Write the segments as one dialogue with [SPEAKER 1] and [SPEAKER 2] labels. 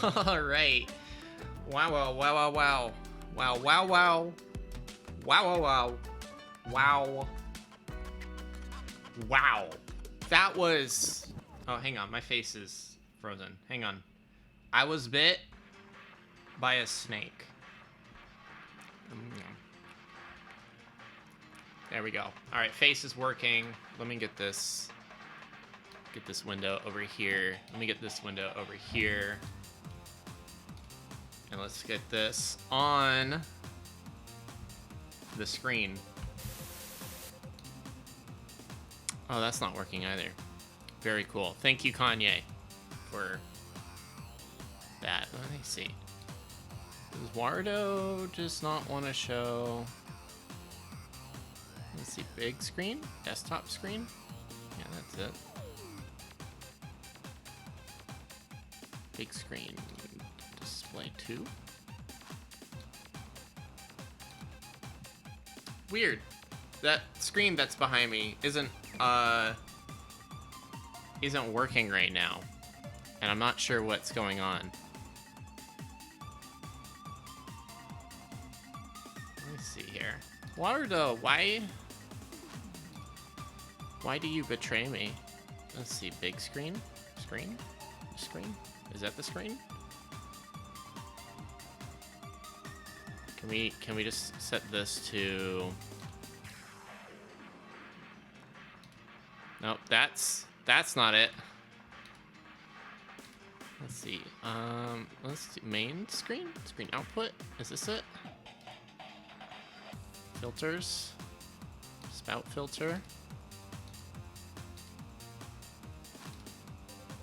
[SPEAKER 1] All right. Wow, wow, wow, wow, wow. Wow, wow, wow. Wow, wow, wow. Wow. Wow. That was... Oh, hang on. My face is frozen. Hang on. I was bit by a snake. There we go. All right, face is working. Let me get this window over here. Let me get this window over here. And let's get this on the screen. Oh, that's not working either. Very cool. Thank you, Kanye, for that. Let me see. Does Wardo just not want to show... Let's see, big screen? Desktop screen? Yeah, that's it. Big screen. Display 2. Weird. That screen that's behind me isn't working right now. And I'm not sure what's going on. Let me see here. Wardo, why do you betray me? Let's see, big screen? Screen? Screen? Is that the screen? Can we just set this to... Nope, that's not it. Let's see. Let's see. Main screen? Screen output? Is this it? Filters. Spout filter.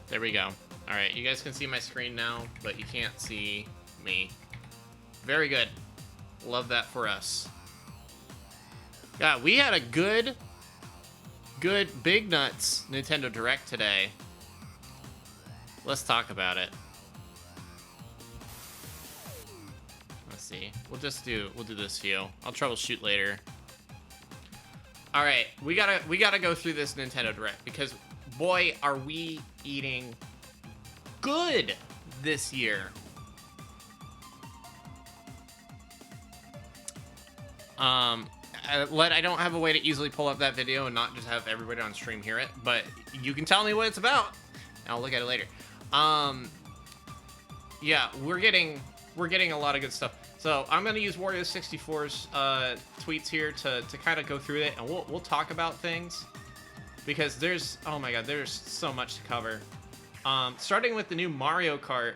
[SPEAKER 1] There we go. Alright, you guys can see my screen now, but you can't see me. Very good. Love that for us. Yeah, we had a good Big Nuts Nintendo Direct today. Let's talk about it. Let's see. We'll do this view. I'll troubleshoot later. All right, we gotta go through this Nintendo Direct because boy, are we eating good this year. I don't have a way to easily pull up that video and not just have everybody on stream hear it, but you can tell me what it's about. And I'll look at it later. Yeah, we're getting a lot of good stuff. So I'm gonna use Wario64's tweets here to kind of go through it, and we'll talk about things because there's, oh my god, there's so much to cover. Starting with the new Mario Kart.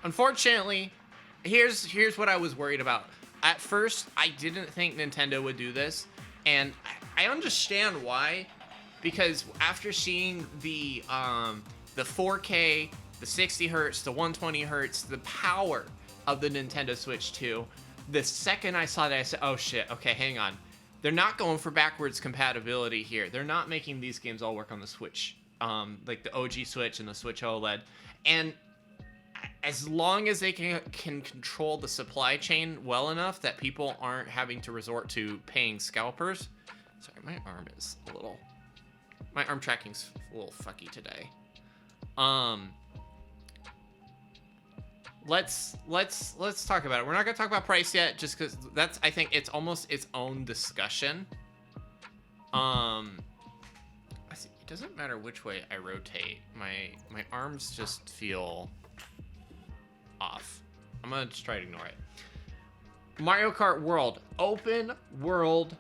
[SPEAKER 1] Unfortunately, here's what I was worried about. At first, I didn't think Nintendo would do this, and I understand why, because after seeing the 4K, the 60 hertz, the 120 hertz, the power of the Nintendo Switch 2, the second I saw that, I said, oh shit, okay, hang on. They're not going for backwards compatibility here. They're not making these games all work on the Switch, like the OG Switch and the Switch OLED. And as long as they can control the supply chain well enough that people aren't having to resort to paying scalpers. Sorry, my arm tracking's a little fucky today. Let's talk about it. We're not gonna talk about price yet, just because that's, I think it's almost its own discussion. I see, it doesn't matter which way I rotate. My arms just feel off. I'm gonna just try to ignore it. Mario Kart World, open world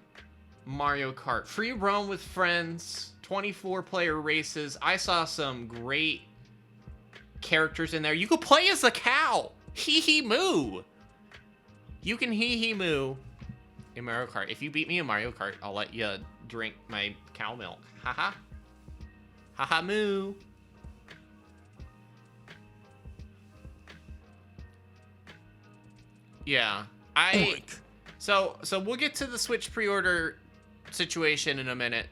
[SPEAKER 1] Mario Kart, free roam with friends, 24 player races. I saw some great characters in there. You could play as a cow. Hee hee moo. You can hee hee moo in Mario Kart. If you beat me in Mario Kart, I'll let you drink my cow milk. Haha. Haha moo. Yeah, so we'll get to the Switch pre-order situation in a minute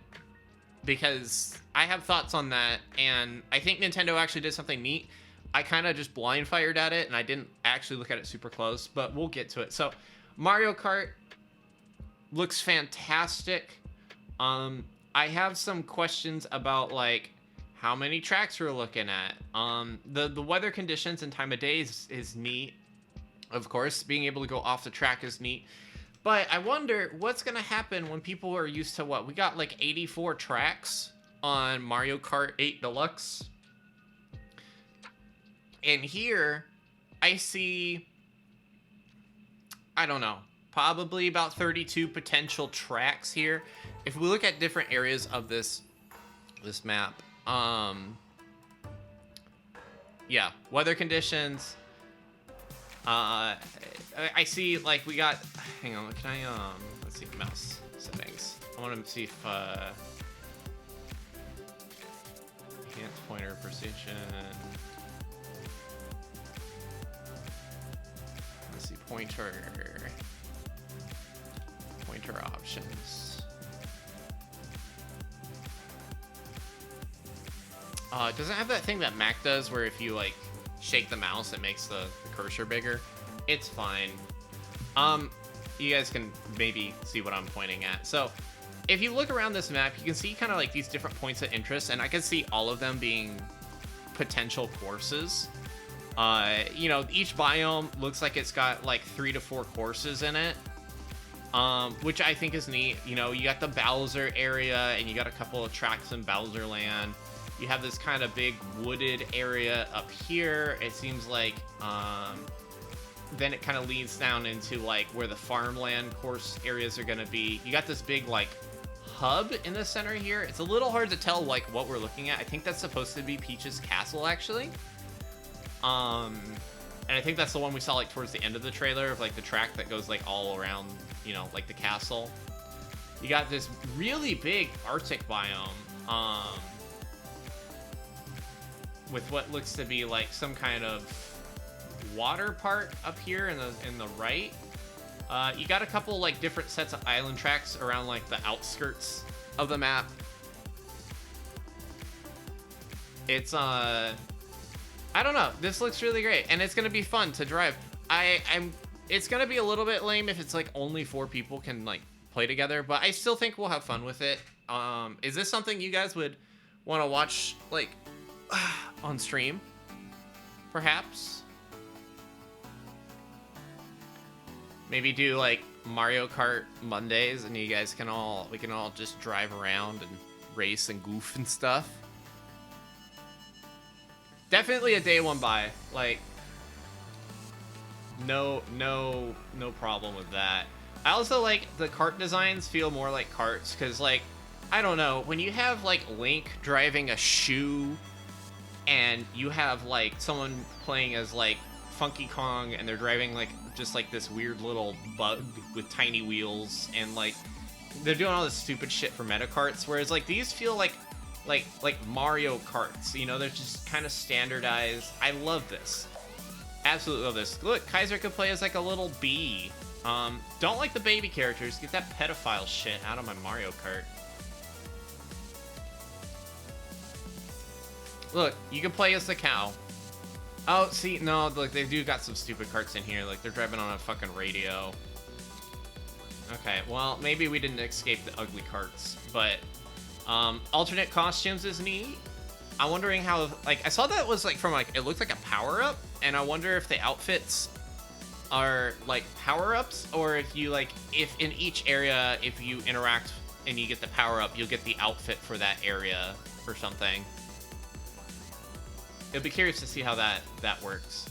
[SPEAKER 1] because I have thoughts on that, and I think Nintendo actually did something neat. I kind of just blind fired at it, and I didn't actually look at it super close, but we'll get to it. So Mario Kart looks fantastic. I have some questions about like how many tracks we're looking at. The weather conditions and time of day is neat. Of course, being able to go off the track is neat. But I wonder what's going to happen when people are used to what? We got like 84 tracks on Mario Kart 8 Deluxe. And here, I see, I don't know, probably about 32 potential tracks here. If we look at different areas of this map, yeah, weather conditions. I see, like, we got, hang on, can I, let's see, mouse settings. I want to see if, enhanced pointer precision. Let's see, pointer options. It doesn't have that thing that Mac does where if you, like, shake the mouse, it makes the cursor bigger. It's fine. You guys can maybe see what I'm pointing at. So if you look around this map, you can see kind of like these different points of interest, and I can see all of them being potential courses. You know, each biome looks like it's got like 3 to 4 courses in it, which I think is neat. You know, you got the Bowser area, and you got a couple of tracks in Bowser Land. You have this kind of big wooded area up here. It seems like, then it kind of leads down into like where the farmland course areas are going to be. You got this big like hub in the center here. It's a little hard to tell like what we're looking at. I think that's supposed to be Peach's castle actually. And I think that's the one we saw like towards the end of the trailer of like the track that goes like all around, you know, like the castle. You got this really big Arctic biome, with what looks to be like some kind of water part up here in the right. You got a couple like different sets of island tracks around like the outskirts of the map. It's I don't know. This looks really great, and it's gonna be fun to drive. It's gonna be a little bit lame if it's like only 4 people can like play together, but I still think we'll have fun with it. Is this something you guys would want to watch like on stream, perhaps? Maybe do like Mario Kart Mondays, and we can all just drive around and race and goof and stuff. Definitely a day one buy. Like, no problem with that. I also like the kart designs feel more like karts, because like, I don't know, when you have like Link driving a shoe, and you have like someone playing as like Funky Kong, and they're driving like just like this weird little bug with tiny wheels, and like they're doing all this stupid shit for meta karts, whereas like these feel like Mario Karts, you know, they're just kind of standardized. I love this. Absolutely love this. Look, Kaiser could play as like a little bee. Don't like the baby characters. Get that pedophile shit out of my Mario Kart. Look, you can play as the cow. Oh, see, no, look, they do got some stupid karts in here. Like, they're driving on a fucking radio. Okay, well, maybe we didn't escape the ugly karts, but alternate costumes is neat. I'm wondering how, like, I saw that was like from like, it looked like a power-up, and I wonder if the outfits are like power-ups, or if you like, if in each area, if you interact and you get the power-up, you'll get the outfit for that area or something. It'll be curious to see how that works.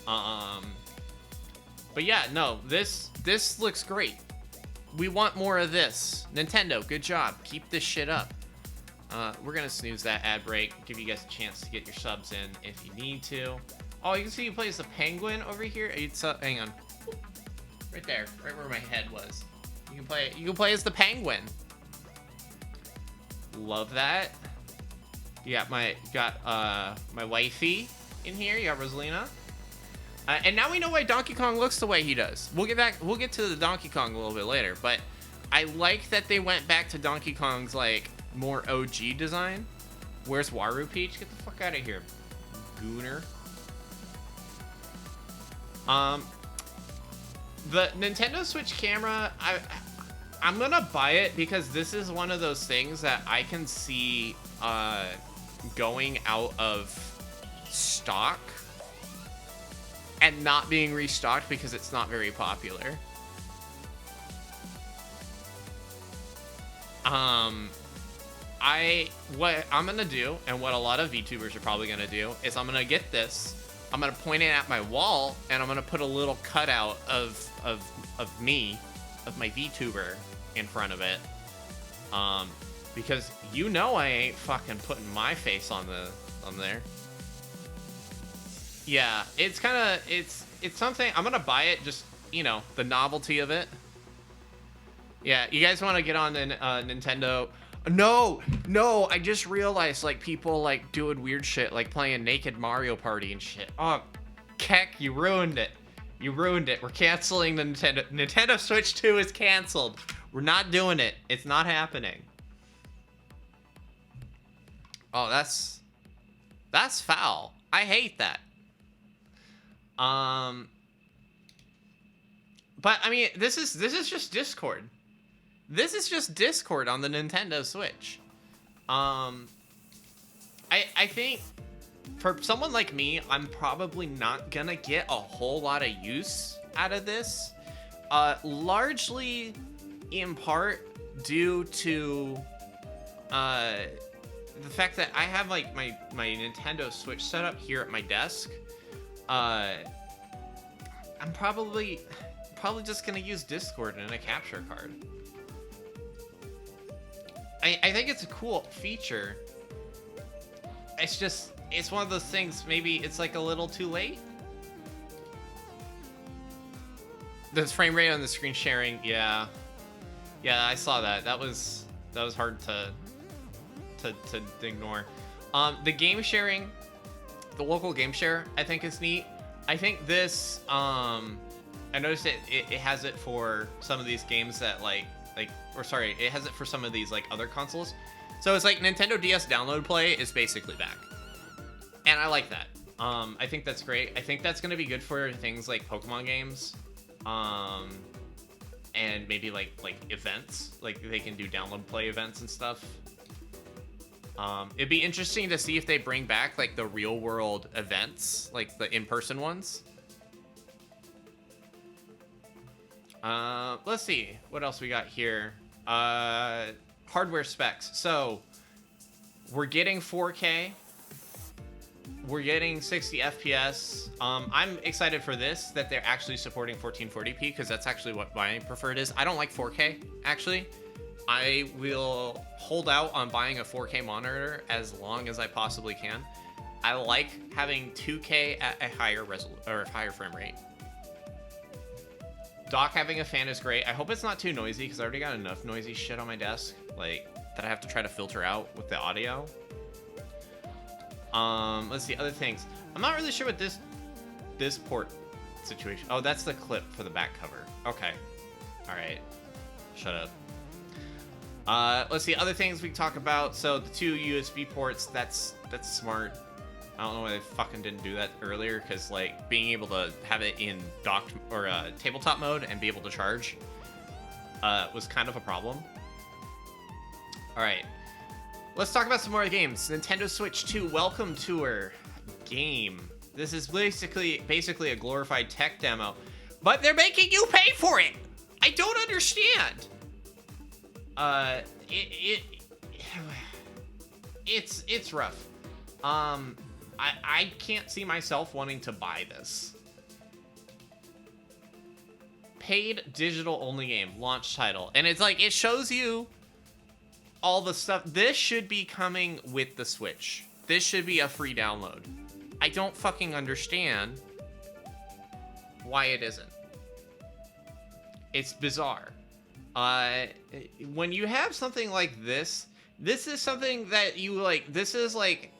[SPEAKER 1] But yeah, no, this looks great. We want more of this. Nintendo, good job. Keep this shit up. We're gonna snooze that ad break. Give you guys a chance to get your subs in if you need to. Oh, you can see you play as the penguin over here. It's hang on, right there, right where my head was. You can play as the penguin. Love that. You got my wifey in here. You got Rosalina. And now we know why Donkey Kong looks the way he does. We'll get to the Donkey Kong a little bit later, but I like that they went back to Donkey Kong's like more OG design. Where's Waru Peach? Get the fuck out of here, gooner. The Nintendo Switch camera, I'm gonna buy it because this is one of those things that I can see going out of stock and not being restocked because it's not very popular. What I'm gonna do, and what a lot of VTubers are probably gonna do, is I'm gonna get this, I'm gonna point it at my wall, and I'm gonna put a little cutout of me, of my VTuber, in front of it. Because you know I ain't fucking putting my face on there. Yeah, it's kind of, it's something, I'm gonna buy it, just, you know, the novelty of it. Yeah, you guys want to get on Nintendo? No, I just realized, like, people, like, doing weird shit, like playing Naked Mario Party and shit. Oh, Keck, you ruined it. You ruined it. We're canceling the Nintendo Switch 2 is canceled. We're not doing it. It's not happening. Oh, that's foul. I hate that. But I mean, this is just Discord. This is just Discord on the Nintendo Switch. I think for someone like me, I'm probably not gonna get a whole lot of use out of this. Largely in part due to the fact that I have like my Nintendo Switch set up here at my desk. I'm probably just gonna use Discord and a capture card. I think it's a cool feature. It's just, it's one of those things, maybe it's like a little too late. The frame rate on the screen sharing, yeah, I saw that. That was hard to ignore. The game sharing, the local game share, I think is neat. I think this, I noticed it has it for some of these games that it has it for some of these like other consoles. So it's like Nintendo DS download play is basically back. And I like that. I think that's great. I think that's going to be good for things like Pokemon games. And maybe like events, like they can do download play events and stuff. It'd be interesting to see if they bring back like the real world events, like the in-person ones. Let's see what else we got here. Hardware specs. So we're getting 4K. We're getting 60 FPS. I'm excited for this, that they're actually supporting 1440p, because that's actually what my preferred is. I don't like 4K, actually. I will hold out on buying a 4K monitor as long as I possibly can. I like having 2K at a higher frame rate. Dock having a fan is great. I hope it's not too noisy, because I already got enough noisy shit on my desk, like, that I have to try to filter out with the audio. Let's see, other things. I'm not really sure what this port situation. Oh, that's the clip for the back cover. Okay. All right. Shut up. Let's see, other things we can talk about. So the 2 USB ports, that's smart. I don't know why they fucking didn't do that earlier, because like being able to have it in docked or tabletop mode and be able to charge was kind of a problem. All right, let's talk about some more games. Nintendo Switch 2 Welcome Tour game. This is basically a glorified tech demo, but they're making you pay for it. I don't understand. It's rough. I can't see myself wanting to buy this. Paid digital only game, launch title. And it's like, it shows you all the stuff. This should be coming with the Switch. This should be a free download. I don't fucking understand why it isn't. It's bizarre. When you have something like this is something that you like, this is like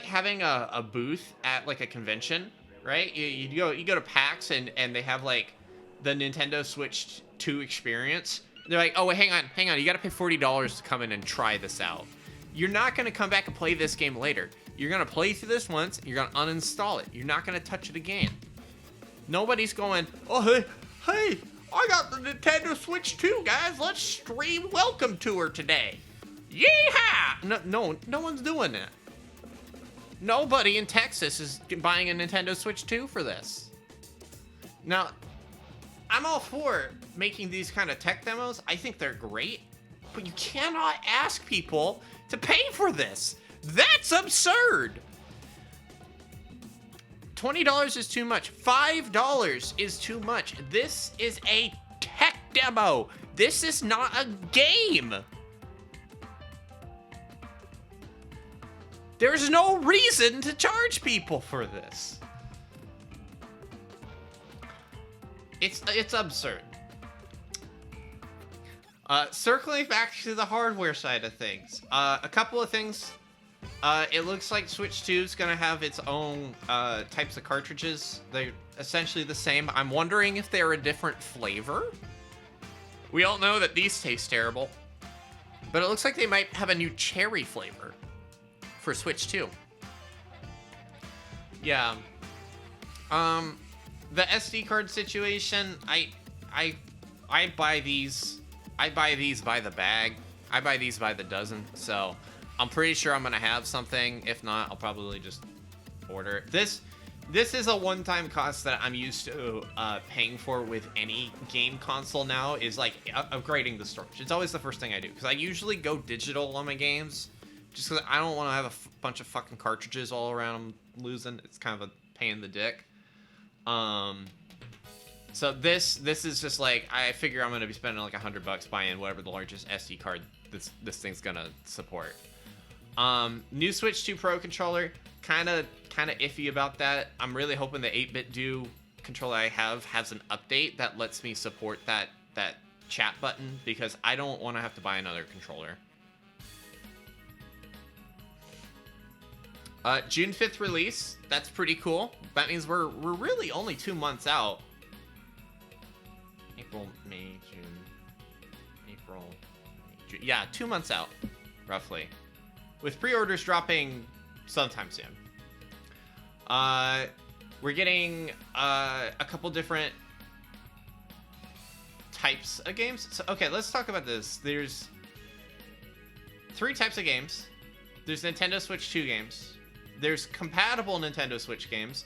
[SPEAKER 1] having a booth at like a convention, right? You go to PAX and they have like the Nintendo Switch 2 experience. They're like, oh, wait, hang on. You got to pay $40 to come in and try this out. You're not going to come back and play this game later. You're going to play through this once. You're going to uninstall it. You're not going to touch it again. Nobody's going, oh, hey, I got the Nintendo Switch 2, guys. Let's stream Welcome Tour today. Yeehaw! No one's doing it. Nobody in Texas is buying a Nintendo Switch 2 for this. Now, I'm all for making these kind of tech demos. I think they're great, but you cannot ask people to pay for this. That's absurd. $20 is too much. $5 is too much. This is a tech demo. This is not a game. There's no reason to charge people for this. It's absurd. Circling back to the hardware side of things, a couple of things. It looks like Switch 2 is going to have its own types of cartridges. They're essentially the same. I'm wondering if they're a different flavor. We all know that these taste terrible, but it looks like they might have a new cherry flavor for Switch 2. Yeah. The SD card situation, I buy these. I buy these by the bag. I buy these by the dozen. So I'm pretty sure I'm gonna have something. If not, I'll probably just order it. This is a one-time cost that I'm used to paying for with any game console now, is like upgrading the storage. It's always the first thing I do, because I usually go digital on my games, just because I don't want to have a bunch of fucking cartridges all around I'm losing. It's kind of a pain in the dick. So this is just like, I figure I'm gonna be spending like $100 buying whatever the largest SD card this thing's gonna support. New Switch 2 Pro controller, kind of iffy about that. I'm really hoping the 8BitDo controller I have has an update that lets me support that chat button, because I don't want to have to buy another controller. June 5th release. That's pretty cool. That means we're really only 2 months out. April, May, June. April, May, June. Yeah, 2 months out, roughly. With pre-orders dropping sometime soon. We're getting a couple different types of games. So, okay, let's talk about this. There's 3 types of games. There's Nintendo Switch 2 games. There's compatible Nintendo Switch games.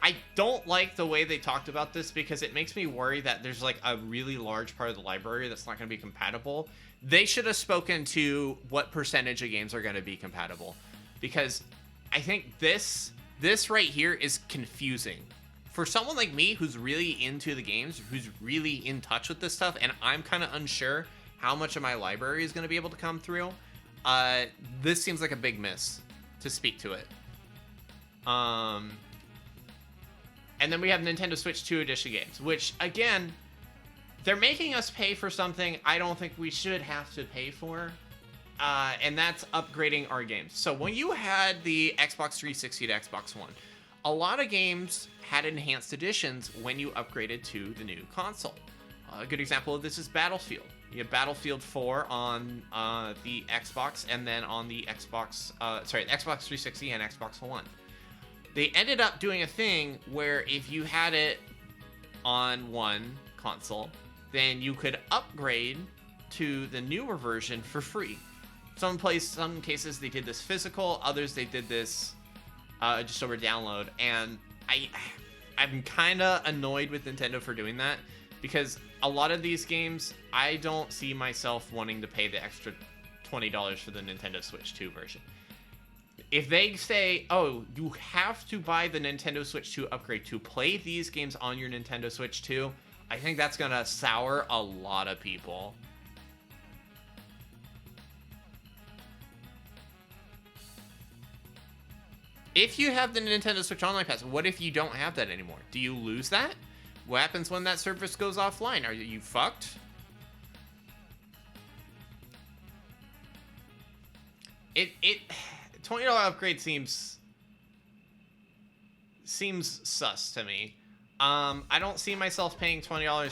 [SPEAKER 1] I don't like the way they talked about this, because it makes me worry that there's like a really large part of the library that's not going to be compatible. They should have spoken to what percentage of games are going to be compatible, because I think this right here is confusing. For someone like me who's really into the games, who's really in touch with this stuff, and I'm kind of unsure how much of my library is going to be able to come through, this seems like a big miss to speak to it. And then we have Nintendo Switch 2 Edition games, which, again, they're making us pay for something I don't think we should have to pay for, and that's upgrading our games. So when you had the Xbox 360 to Xbox One, a lot of games had enhanced editions when you upgraded to the new console. A good example of this is Battlefield. You have Battlefield 4 on the Xbox, and then on the Xbox 360 and Xbox One. They ended up doing a thing where if you had it on one console, then you could upgrade to the newer version for free. Some cases they did this physical, others they did this just over download, and I'm kind of annoyed with Nintendo for doing that, because a lot of these games I don't see myself wanting to pay the extra $20 for the Nintendo Switch 2 version. If they say, oh, you have to buy the Nintendo Switch 2 upgrade to play these games on your Nintendo Switch 2, I think that's gonna sour a lot of people. If you have the Nintendo Switch Online Pass, what if you don't have that anymore? Do you lose that? What happens when that service goes offline? Are you fucked? $20 upgrade seems sus to me. I don't see myself paying $20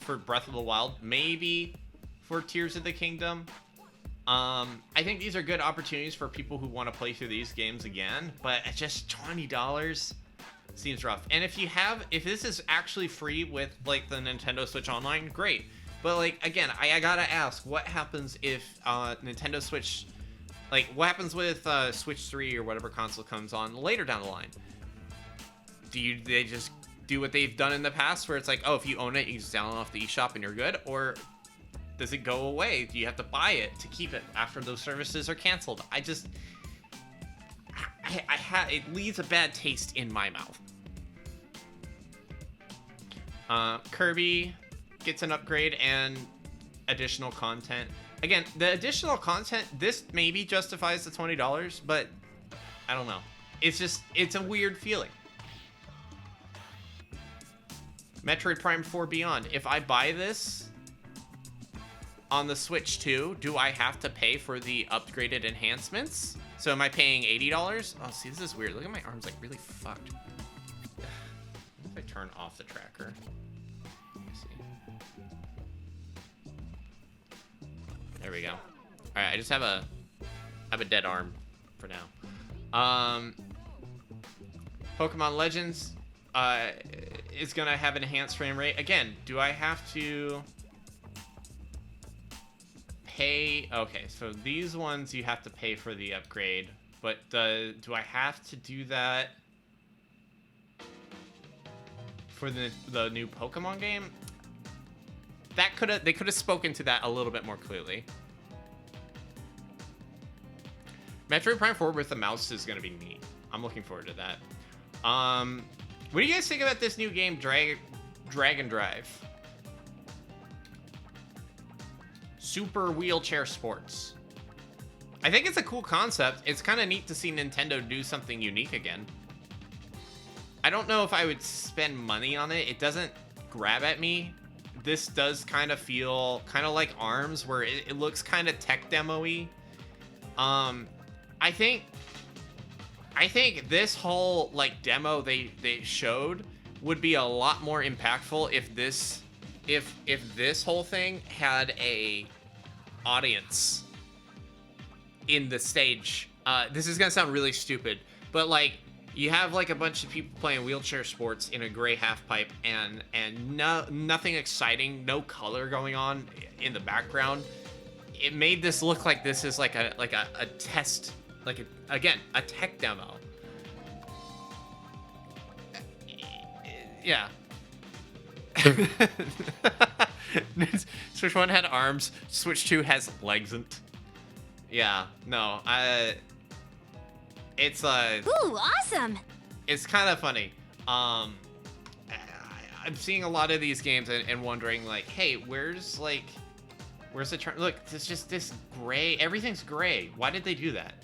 [SPEAKER 1] for Breath of the Wild. Maybe for Tears of the Kingdom. I think these are good opportunities for people who want to play through these games again, but at just $20 seems rough. And if this is actually free with like the Nintendo Switch Online, great. But like again, I gotta ask, what happens if Nintendo Switch, like what happens with Switch 3 or whatever console comes on later down the line? They just do what they've done in the past, where it's like, oh, if you own it, you can just download off the eShop and you're good, or does it go away? Do you have to buy it to keep it after those services are canceled? It leaves a bad taste in my mouth. Kirby gets an upgrade and additional content. Again, the additional content, this maybe justifies the $20, but I don't know. It's a weird feeling. Metroid Prime 4 Beyond. If I buy this on the Switch 2, do I have to pay for the upgraded enhancements? So am I paying $80? Oh, see, this is weird. Look at my arms, like, really fucked. If I turn off the tracker. Let me see. There we go. All right, I just have a dead arm for now. Pokemon Legends is gonna have an enhanced frame rate. Again, do I have to pay? Okay, so these ones you have to pay for the upgrade, but do I have to do that for the new Pokemon game? They could have spoken to that a little bit more clearly. Metroid Prime 4 with the mouse is gonna be neat. I'm looking forward to that. What do you guys think about this new game, Dragon Drive? Super Wheelchair Sports. I think it's a cool concept. It's kind of neat to see Nintendo do something unique again. I don't know if I would spend money on it. It doesn't grab at me. This does kind of feel kind of like ARMS, where it looks kind of tech demo-y. I think this whole like demo they showed would be a lot more impactful if this whole thing had a audience in the stage. This is gonna sound really stupid, but like you have like a bunch of people playing wheelchair sports in a gray half pipe and nothing exciting, no color going on in the background. It made this look like this is like a test, like a tech demo. Yeah. Switch 1 had arms, Switch 2 has legs. Yeah, no, it's
[SPEAKER 2] Ooh, awesome.
[SPEAKER 1] It's kind of funny. I'm seeing a lot of these games and wondering like, hey, where's the turn? Look, it's just this gray. Everything's gray. Why did they do that?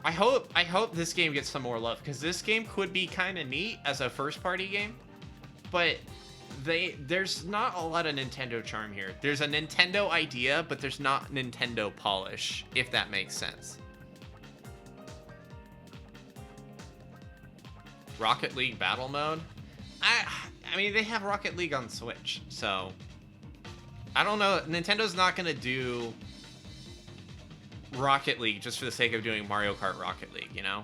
[SPEAKER 1] I hope this game gets some more love, because this game could be kind of neat as a first-party game, but there's not a lot of Nintendo charm here. There's a Nintendo idea, but there's not Nintendo polish, if that makes sense. Rocket League Battle Mode? I mean, they have Rocket League on Switch, so I don't know. Nintendo's not gonna do Rocket League just for the sake of doing Mario Kart Rocket League, you know?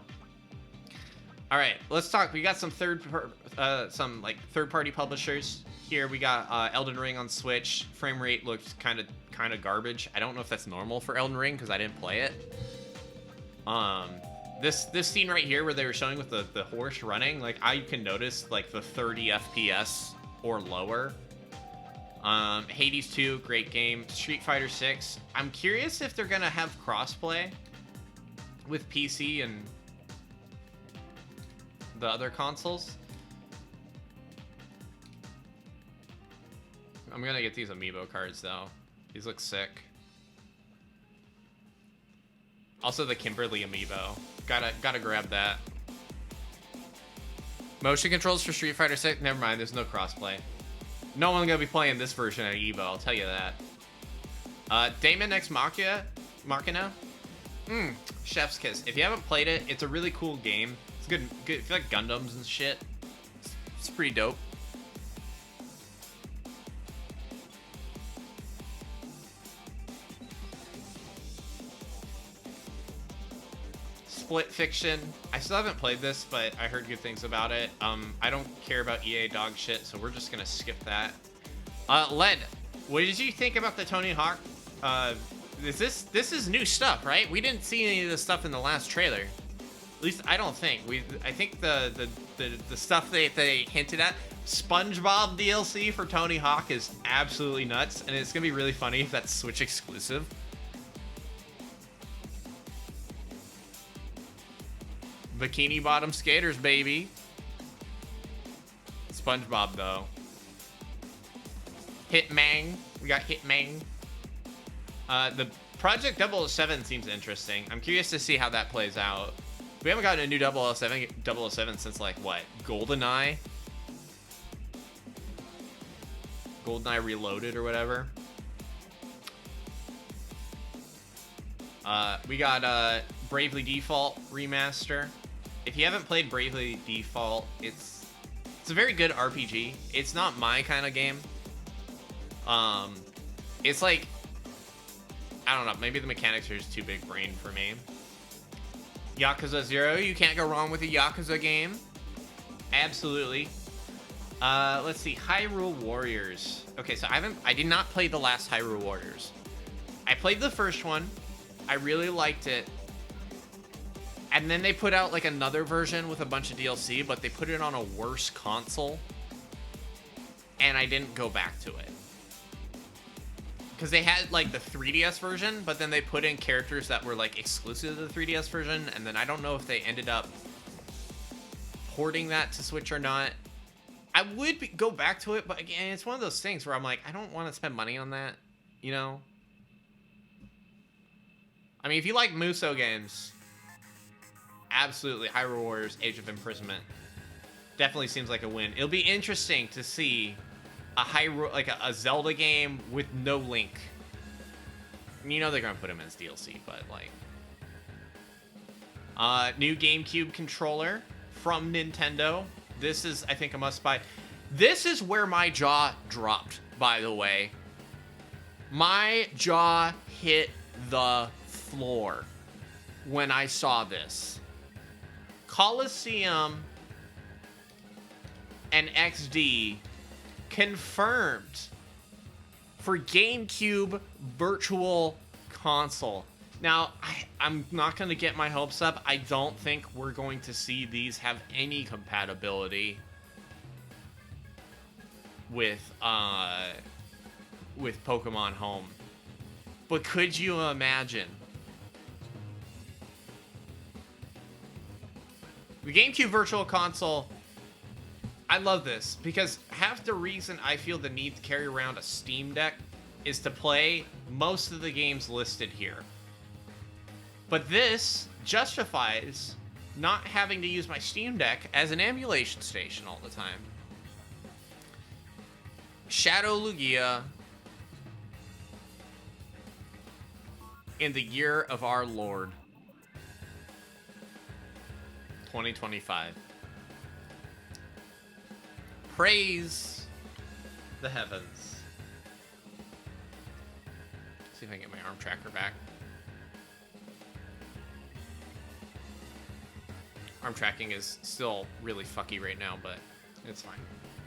[SPEAKER 1] All right, let's talk. We got some third-party publishers here. We got Elden Ring on Switch. Frame rate looks kind of garbage. I don't know if that's normal for Elden Ring because I didn't play it. This scene right here where they were showing with the horse running, like I can notice like the 30 FPS or lower. Hades 2, great game. Street Fighter 6. I'm curious if they're gonna have crossplay with PC and the other consoles. I'm gonna get these amiibo cards though. These look sick. Also the Kimberly amiibo. Gotta grab that. Motion controls for Street Fighter 6. Never mind, there's no crossplay. No one's gonna be playing this version of Evo, I'll tell you that. Daemon X Machina. Chef's Kiss. If you haven't played it, it's a really cool game. It's good. If you like Gundams and shit, it's pretty dope. Split Fiction. I still haven't played this, but I heard good things about it. I don't care about EA dog shit, so we're just gonna skip that. Lead. What did you think about the Tony Hawk? This is new stuff, right? We didn't see any of this stuff in the last trailer. At least I don't think. I think the stuff they hinted at, SpongeBob DLC for Tony Hawk is absolutely nuts, and it's gonna be really funny if that's Switch exclusive. Bikini Bottom skaters, baby. SpongeBob though. Hitman. We got Hitman. The Project 007 seems interesting. I'm curious to see how that plays out. We haven't gotten a new 007 since, like, what? GoldenEye? GoldenEye Reloaded or whatever. We got Bravely Default Remaster. If you haven't played Bravely Default, it's a very good RPG. It's not my kind of game. It's like, I don't know, maybe the mechanics are just too big brain for me. Yakuza 0, you can't go wrong with a Yakuza game. Absolutely. Let's see, Hyrule Warriors. Okay, so I did not play the last Hyrule Warriors. I played the first one. I really liked it. And then they put out like another version with a bunch of DLC, but they put it on a worse console. And I didn't go back to it. Because they had like the 3DS version, but then they put in characters that were like exclusive to the 3DS version, and then I don't know if they ended up porting that to Switch or not. I would go back to it, but again, it's one of those things where I'm like, I don't want to spend money on that, you know? I mean, if you like Muso games, absolutely, Hyrule Warriors Age of Imprisonment definitely seems like a win. It'll be interesting to see a Zelda game with no Link. You know they're gonna put him as DLC, but like, new GameCube controller from Nintendo. This is, I think, a must-buy. This is where my jaw dropped, by the way. My jaw hit the floor when I saw this. Coliseum and XD confirmed for GameCube Virtual Console. Now, I'm not going to get my hopes up. I don't think we're going to see these have any compatibility with Pokemon Home. But could you imagine? The GameCube Virtual Console, I love this, because half the reason I feel the need to carry around a Steam Deck is to play most of the games listed here. But this justifies not having to use my Steam Deck as an emulation station all the time. Shadow Lugia in the year of our Lord, 2025. Praise the heavens. See if I can get my arm tracker back. Arm tracking is still really fucky right now, but it's fine.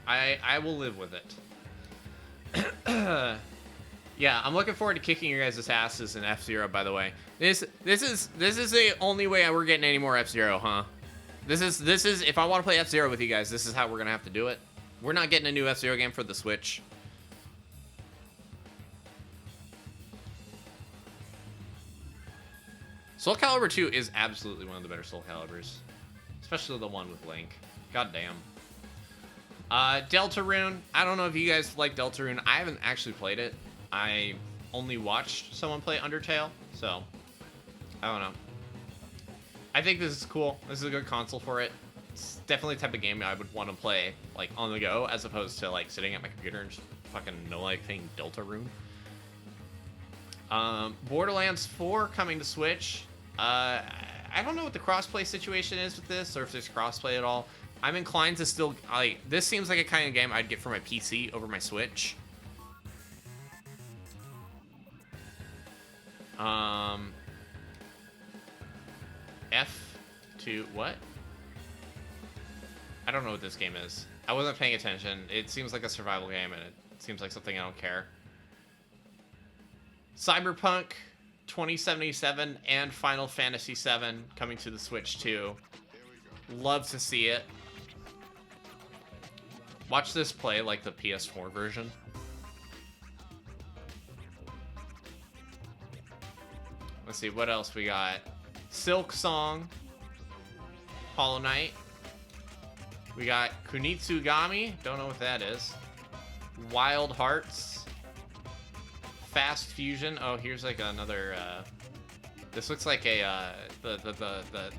[SPEAKER 1] I will live with it. Yeah, I'm looking forward to kicking your guys' asses in F-Zero, by the way. This is the only way we're getting any more F-Zero, huh? This is if I want to play F-Zero with you guys, this is how we're gonna have to do it. We're not getting a new F-Zero game for the Switch. Soul Calibur 2 is absolutely one of the better Soul Caliburs. Especially the one with Link. God damn. Deltarune. I don't know if you guys like Deltarune. I haven't actually played it. I only watched someone play Undertale, so I don't know. I think this is cool. This is a good console for it. It's definitely the type of game I would want to play like on the go, as opposed to like sitting at my computer and just fucking playing Deltarune. Borderlands 4 coming to Switch. I don't know what the crossplay situation is with this, or if there's crossplay at all. I'm inclined to still like. This seems like a kind of game I'd get for my PC over my Switch. F2 what? I don't know what this game is. I wasn't paying attention. It seems like a survival game, and it seems like something I don't care. Cyberpunk 2077 and Final Fantasy VII coming to the Switch too. Love to see it. Watch this play like the PS4 version. Let's see, what else we got? Silk Song, Hollow Knight. We got Kunitsugami, don't know what that is. Wild Hearts, Fast Fusion. Oh, here's like another. This looks like a the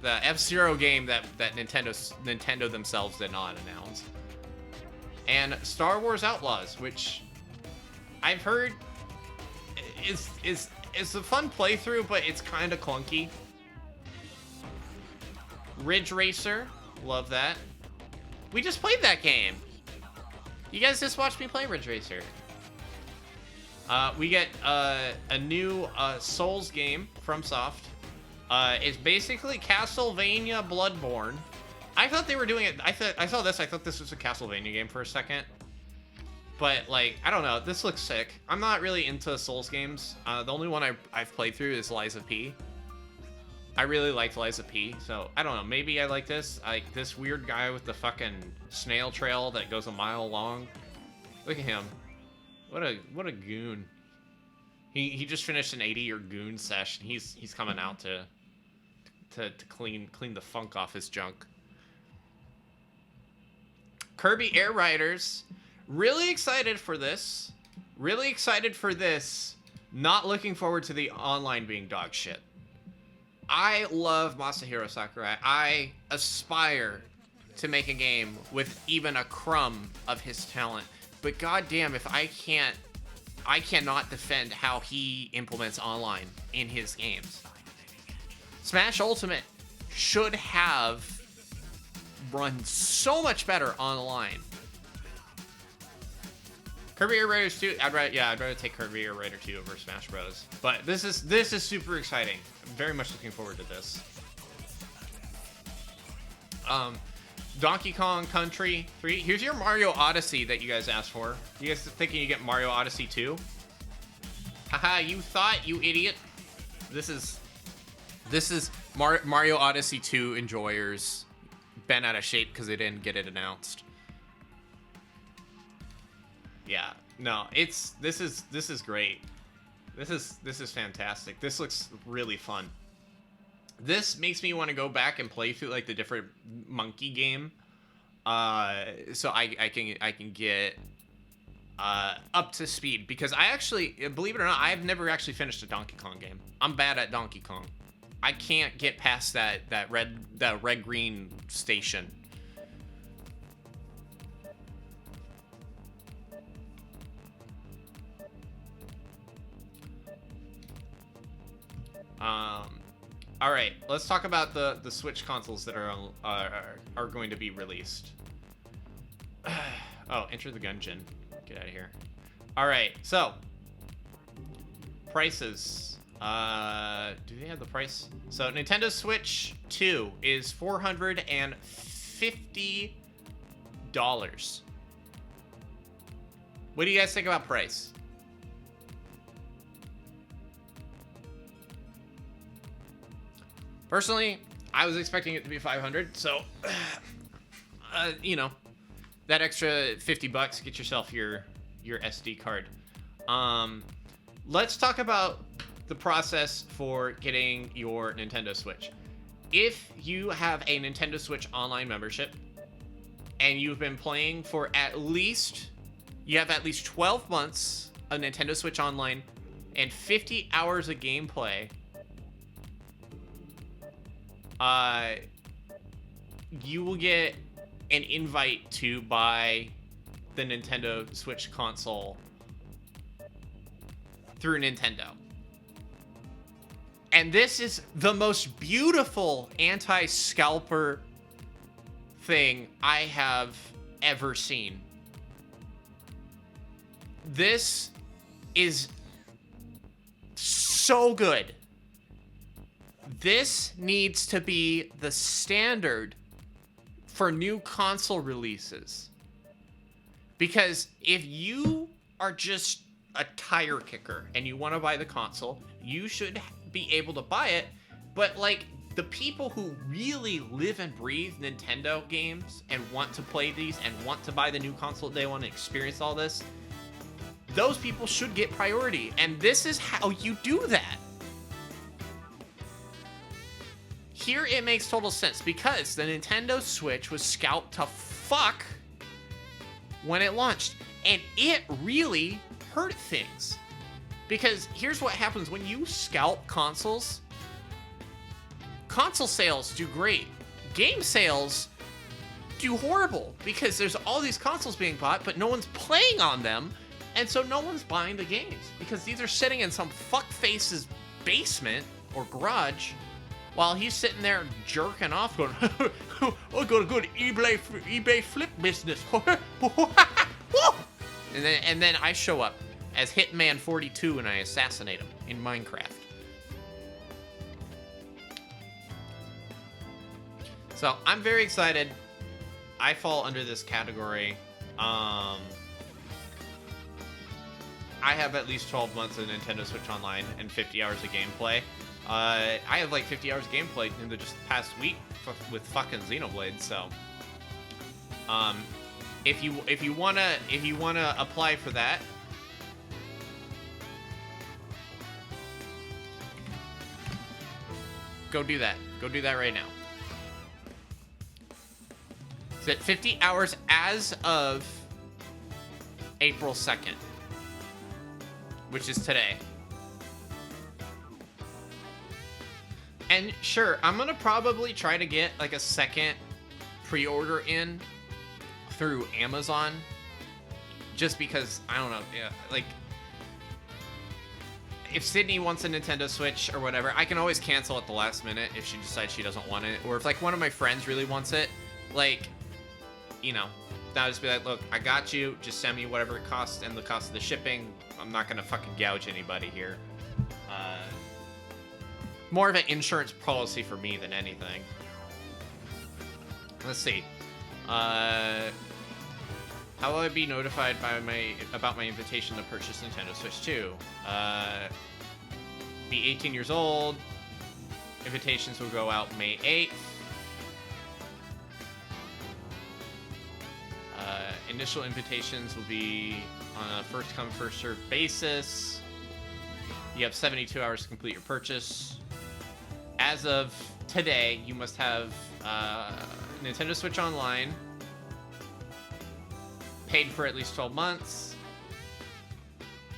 [SPEAKER 1] F-Zero game that Nintendo themselves did not announce. And Star Wars Outlaws, which I've heard is a fun playthrough, but it's kind of clunky. Ridge Racer, love that. We just played that game. You guys just watched me play Ridge Racer. We get a new Souls game from Soft. It's basically Castlevania Bloodborne. I thought they were doing it. I saw this. I thought this was a Castlevania game for a second. But like, I don't know. This looks sick. I'm not really into Souls games. The only one I've played through is Liza P. I really liked Liza P. So I don't know. Maybe I like this. Like this weird guy with the fucking snail trail that goes a mile long. Look at him. What a goon. He just finished an 80-year goon session. He's coming out to clean the funk off his junk. Kirby Air Riders. Really excited for this. Really excited for this. Not looking forward to the online being dog shit. I love Masahiro Sakurai. I aspire to make a game with even a crumb of his talent. But goddamn, if I cannot defend how he implements online in his games. Smash Ultimate should have run so much better online. Kirby Air Raiders 2, I'd rather take Kirby Air Raider 2 over Smash Bros. But this is super exciting. I'm very much looking forward to this. Donkey Kong Country 3. Here's your Mario Odyssey that you guys asked for. You guys thinking you get Mario Odyssey 2? Haha, you thought, you idiot. This is Mario Odyssey 2 enjoyers bent out of shape because they didn't get it announced. Yeah, no, this is great. This is fantastic. This looks really fun. This makes me want to go back and play through like the different monkey game, so I can get up to speed, because I actually, believe it or not, I've never actually finished a Donkey Kong game. I'm bad at Donkey Kong. I can't get past that red green station. All right, let's talk about the Switch consoles that are going to be released. Oh, Enter the Gungeon. Get out of here. All right, so prices. Do they have the price? So Nintendo Switch 2 is $450. What do you guys think about price? Personally, I was expecting it to be $500, so you know, that extra $50, get yourself your SD card. Let's talk about the process for getting your Nintendo Switch. If you have a Nintendo Switch online membership and you've been playing for at least 12 months of Nintendo Switch Online and 50 hours of gameplay, you will get an invite to buy the Nintendo Switch console through Nintendo. And this is the most beautiful anti-scalper thing I have ever seen. This is so good. This needs to be the standard for new console releases. Because if you are just a tire kicker and you want to buy the console, you should be able to buy it. But like the people who really live and breathe Nintendo games and want to play these and want to buy the new console, they want to experience all this, those people should get priority. And this is how you do that. Here it makes total sense because the Nintendo Switch was scalped to fuck when it launched. And it really hurt things. Because here's what happens when you scalp consoles. Console sales do great. Game sales do horrible because there's all these consoles being bought, but no one's playing on them, and so no one's buying the games because these are sitting in some fuckface's basement or garage while he's sitting there jerking off going, I got a good eBay flip business. and then I show up as Hitman 42 and I assassinate him in Minecraft. So I'm very excited. I fall under this category. I have at least 12 months of Nintendo Switch Online and 50 hours of gameplay. I have like 50 hours of gameplay in the just past week with fucking Xenoblade. So, if you wanna apply for that, go do that. Go do that right now. It's at 50 hours as of April 2nd, which is today. And sure, I'm gonna probably try to get like a second pre-order in through Amazon, just because, I don't know, yeah, like, if Sydney wants a Nintendo Switch or whatever, I can always cancel at the last minute if she decides she doesn't want it, or if like one of my friends really wants it, like, you know, I'll just be like, look, I got you, just send me whatever it costs and the cost of the shipping. I'm not gonna fucking gouge anybody here. More of an insurance policy for me than anything. Let's see. How will I be notified about my invitation to purchase Nintendo Switch 2? Be 18 years old. Invitations will go out May 8th. Initial invitations will be on a first come, first served basis. You have 72 hours to complete your purchase. As of today, you must have Nintendo Switch Online, paid for at least 12 months,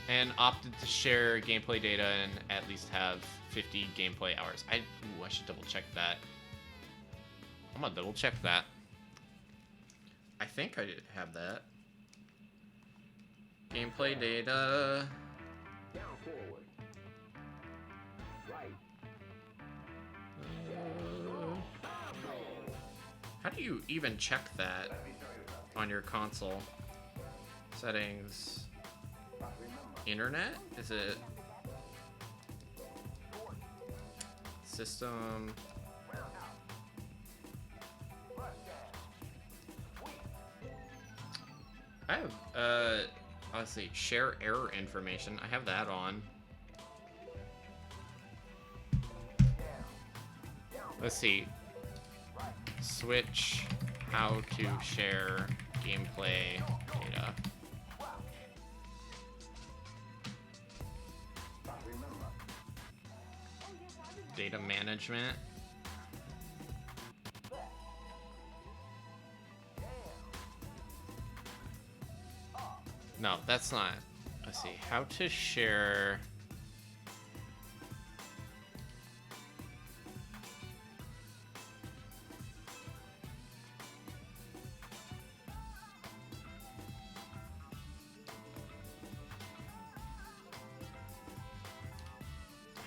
[SPEAKER 1] and opted to share gameplay data and at least have 50 gameplay hours. I should double check that. I'm gonna double check that. I think I did have that. Gameplay data.
[SPEAKER 2] Down forward. Right.
[SPEAKER 1] How do you even check that on your console? Settings. Internet? Is it system? I have, let's see, share error information. I have that on. Let's see. Switch, how to share gameplay data. Data management. No, that's not. Let's see. How to share.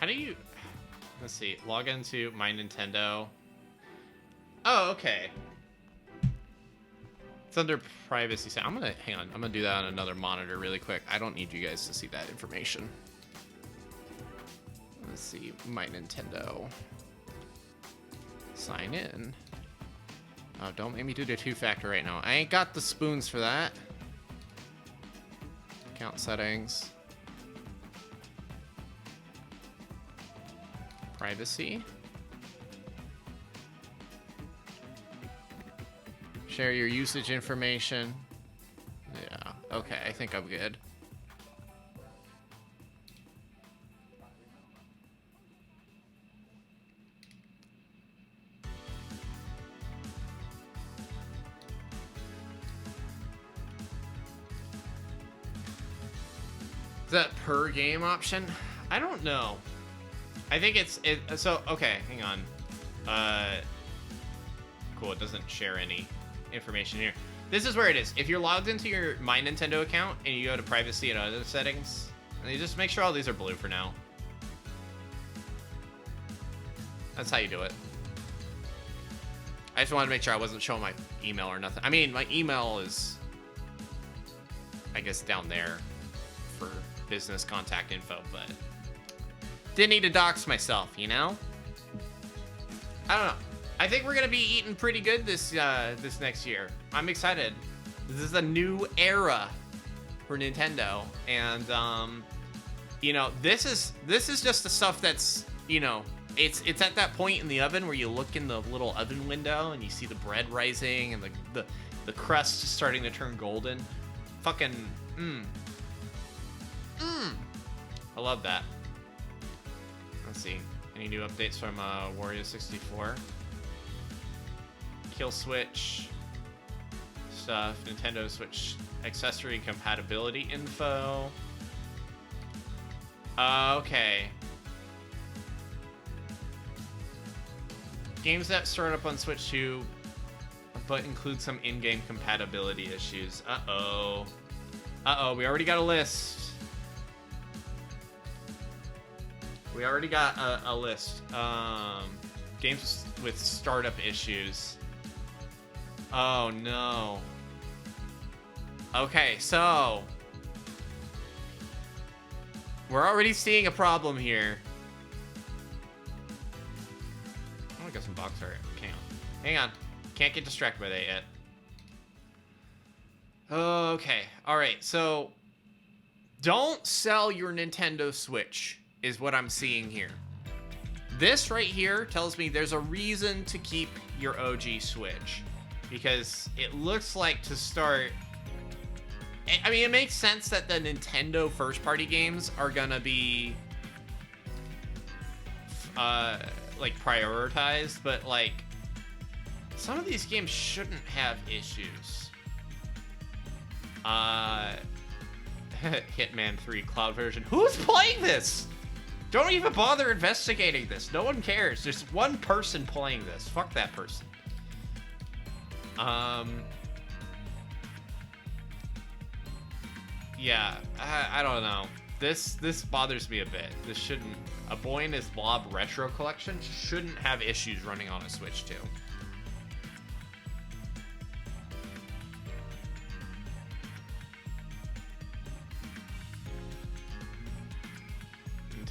[SPEAKER 1] How do you. Let's see. Log into My Nintendo. Oh, okay. It's under privacy. I'm gonna hang on. I'm gonna do that on another monitor really quick. I don't need you guys to see that information. Let's see. My Nintendo. Sign in. Oh, don't make me do the two-factor right now. I ain't got the spoons for that. Account settings. Privacy. Share your usage information. Yeah, okay, I think I'm good. Is that per game option? I don't know. I think so okay, hang on. Cool, it doesn't share any information here. This is where it is. If you're logged into your My Nintendo account and you go to privacy and other settings, and you just make sure all these are blue for now. That's how you do it. I just wanted to make sure I wasn't showing my email or nothing. I mean, my email is, I guess, down there for business contact info, but didn't need to dox myself, you know? I don't know. I think we're gonna be eating pretty good this next year. I'm excited. This is a new era for Nintendo, and you know, this is just the stuff that's, you know, it's at that point in the oven where you look in the little oven window and you see the bread rising and the crust just starting to turn golden. Fucking I love that. Let's see. Any new updates from Wario 64? Kill Switch stuff. Nintendo Switch accessory compatibility info. Okay. Games that start up on Switch 2, but include some in-game compatibility issues. Uh-oh. Uh-oh, we already got a list. We already got a list. Games with startup issues. Oh, no. Okay, so we're already seeing a problem here. I want to get some box art. Hang on. Can't get distracted by that yet. Okay. All right. So don't sell your Nintendo Switch is what I'm seeing here. This right here tells me there's a reason to keep your OG Switch, because it looks like to start, I mean, it makes sense that the Nintendo first-party games are gonna be like prioritized, but like some of these games shouldn't have issues. Hitman 3 cloud version. Who's playing this? Don't even bother investigating this. No one cares. There's one person playing this. Fuck that person. Yeah, I don't know. This bothers me a bit. This shouldn't. A Boy and His Blob Retro Collection shouldn't have issues running on a Switch 2.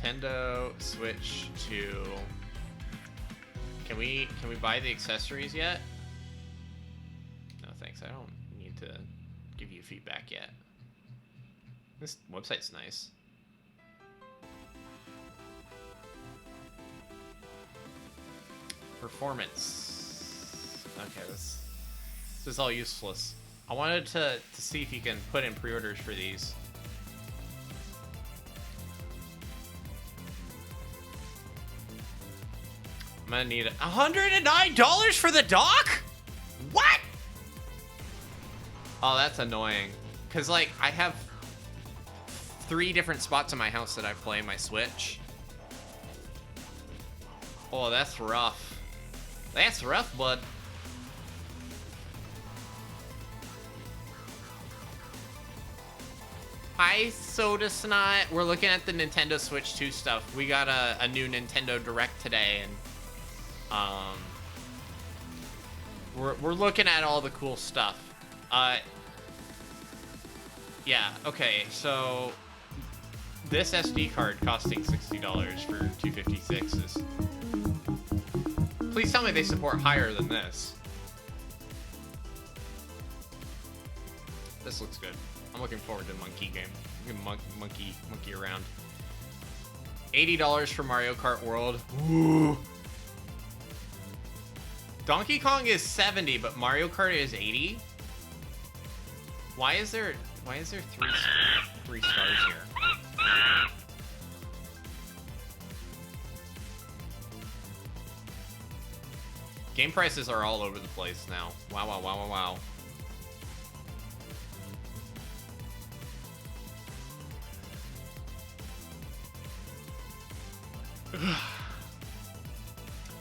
[SPEAKER 1] Nintendo Switch 2. Can we buy the accessories yet? No thanks. I don't need to give you feedback yet. This website's nice. Performance. Okay, this is all useless. I wanted to see if you can put in pre-orders for these. I'm gonna need $109 for the dock? What? Oh, that's annoying. Cause like I have 3 different spots in my house that I play my Switch. Oh, that's rough. That's rough, bud. Hi, Soda Snot. We're looking at the Nintendo Switch 2 stuff. We got a new Nintendo Direct today, and we're looking at all the cool stuff. Yeah, okay, so this SD card costing $60 for 256 is... Please tell me they support higher than this. This looks good. I'm looking forward to Monkey game. We can monkey around. $80 for Mario Kart World. Ooh. Donkey Kong is 70, but Mario Kart is 80. Why is there three stars here? Game prices are all over the place now. Wow, wow, wow, wow, wow.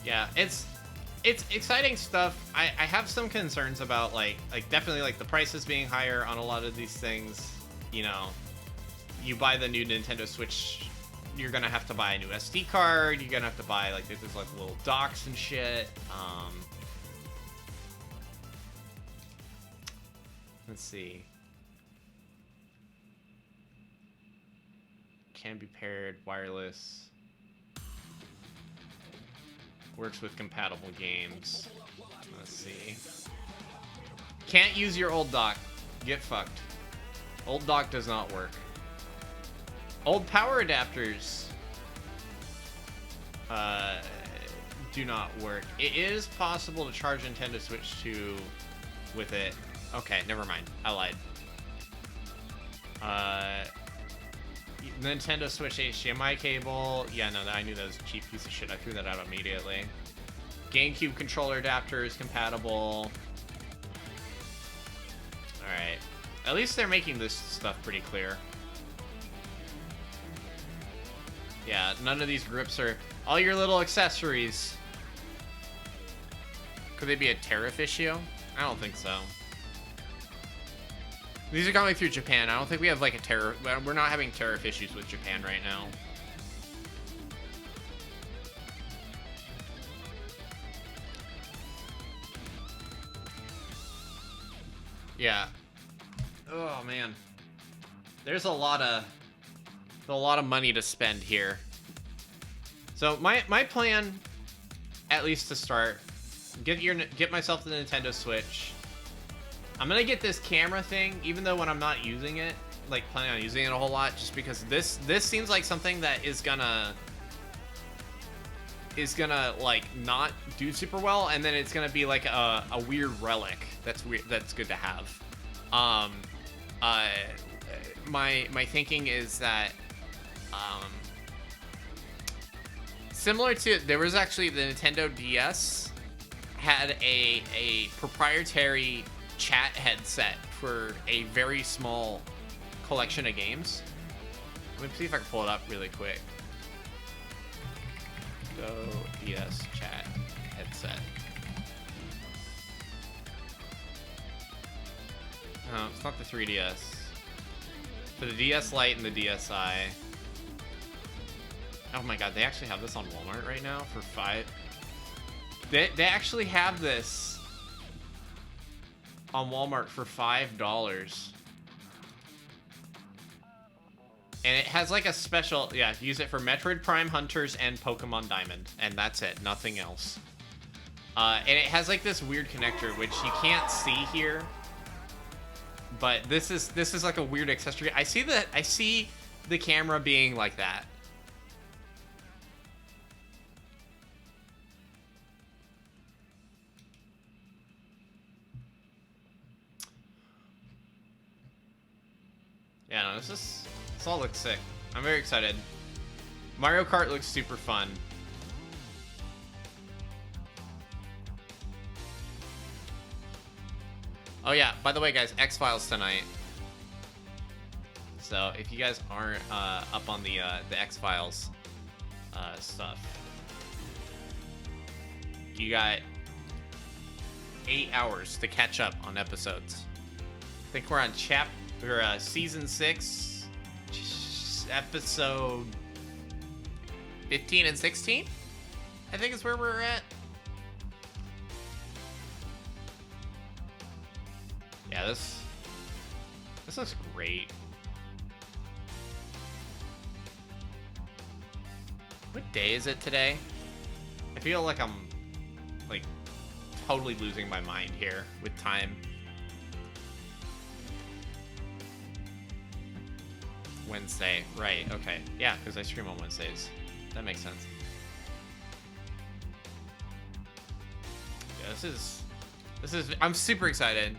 [SPEAKER 1] Yeah, it's exciting stuff. I have some concerns about like definitely like the prices being higher on a lot of these things. You know, you buy the new Nintendo Switch, you're gonna have to buy a new SD card. You're gonna have to buy like there's like little docks and shit. Let's see. Can be paired wireless. Works with compatible games. Let's see. Can't use your old dock. Get fucked. Old dock does not work. Old power adapters do not work. It is possible to charge Nintendo Switch 2 with it. Okay, never mind. I lied. Nintendo Switch HDMI cable. Yeah, no, I knew that was a cheap piece of shit. I threw that out immediately. GameCube controller adapter is compatible. Alright. At least they're making this stuff pretty clear. Yeah, none of these grips are... All your little accessories. Could they be a tariff issue? I don't think so. These are coming through Japan. I don't think we have like a tariff... We're not having tariff issues with Japan right now. Yeah. Oh man. There's a lot of money to spend here. So my plan, at least to start, get myself the Nintendo Switch. I'm gonna get this camera thing, even though when I'm not using it, like planning on using it a whole lot, just because this seems like something that is gonna like not do super well, and then it's gonna be like a weird relic that's weird, that's good to have. My thinking is that similar to, there was actually the Nintendo DS had a proprietary chat headset for a very small collection of games. Let me see if I can pull it up really quick. Go DS chat headset. No, it's not the 3DS. For the DS Lite and the DSi. Oh my god, they actually have this on Walmart right now for $5. They actually have this on Walmart for $5. And it has like a special, yeah, use it for Metroid Prime Hunters and Pokemon Diamond. And that's it, nothing else. And it has like this weird connector, which you can't see here. But this is like a weird accessory. I see the camera being like that. Yeah, no, this all looks sick. I'm very excited. Mario Kart looks super fun. Oh yeah, by the way guys, X-Files tonight. So if you guys aren't up on the X-Files stuff, you got 8 hours to catch up on episodes. I think we're on season 6, episode 15 and 16. I think is where we're at. Yeah, this looks great. What day is it today? I feel like I'm like totally losing my mind here with time. Wednesday, right? Okay, yeah, because I stream on Wednesdays. That makes sense. Yeah, this is. I'm super excited.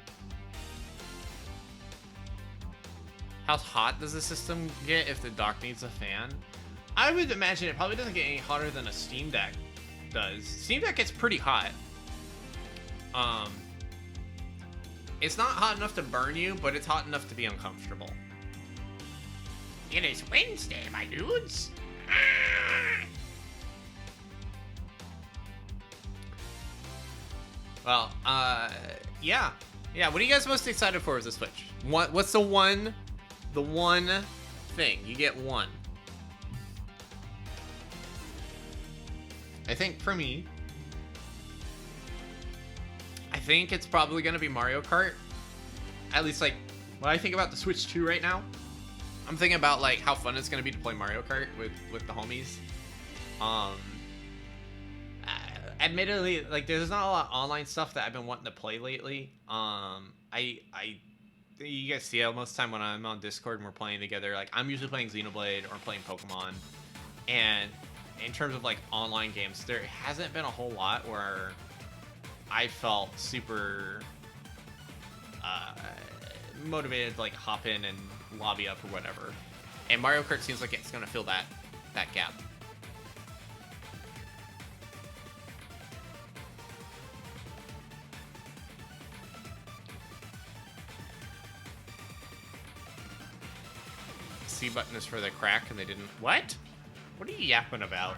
[SPEAKER 1] How hot does the system get if the dock needs a fan? I would imagine it probably doesn't get any hotter than a Steam Deck does. Steam Deck gets pretty hot. It's not hot enough to burn you, but it's hot enough to be uncomfortable. It is Wednesday, my dudes. Well, yeah. What are you guys most excited for with the Switch? What's the one thing? You get one. I think for me, I think it's probably gonna be Mario Kart. At least like when I think about the Switch 2 right now, I'm thinking about like how fun it's gonna be to play Mario Kart with the homies. Admittedly, like there's not a lot of online stuff that I've been wanting to play lately. You guys see how most of the time when I'm on Discord and we're playing together, like I'm usually playing Xenoblade or playing Pokemon. And in terms of like online games, there hasn't been a whole lot where I felt super motivated to like hop in and lobby up or whatever. And Mario Kart seems like it's gonna fill that gap. C button is for the crack and they didn't. What? What are you yapping about?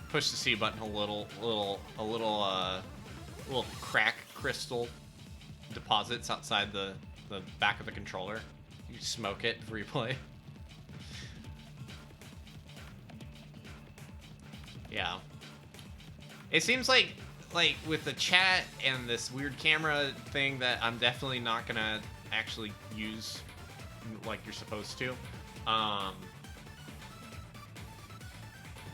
[SPEAKER 1] Push the C button a little crack crystal deposits outside the back of the controller. You smoke it before you play. Yeah. It seems like with the chat and this weird camera thing that I'm definitely not gonna actually use like you're supposed to.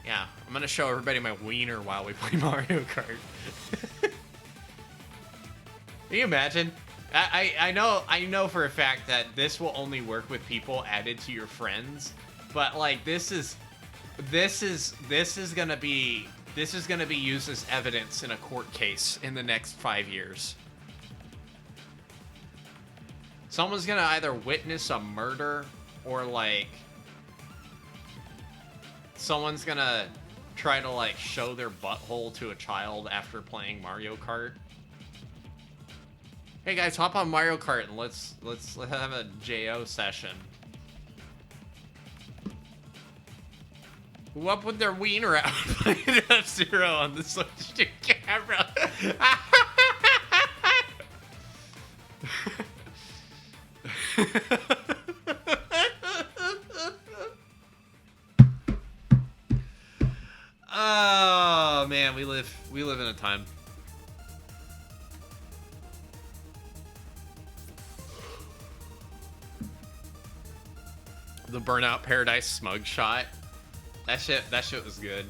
[SPEAKER 1] Yeah, I'm gonna show everybody my wiener while we play Mario Kart. Can you imagine? I know for a fact that this will only work with people added to your friends, but like this is gonna be used as evidence in a court case in the next 5 years. Someone's gonna either witness a murder or like someone's gonna try to like show their butthole to a child after playing Mario Kart. Hey guys, hop on Mario Kart and let's have a JO session. Who up with their wiener out playing F-Zero on the Switch 2 camera? Oh man, we live in a time. The Burnout Paradise smug shot. That shit was good.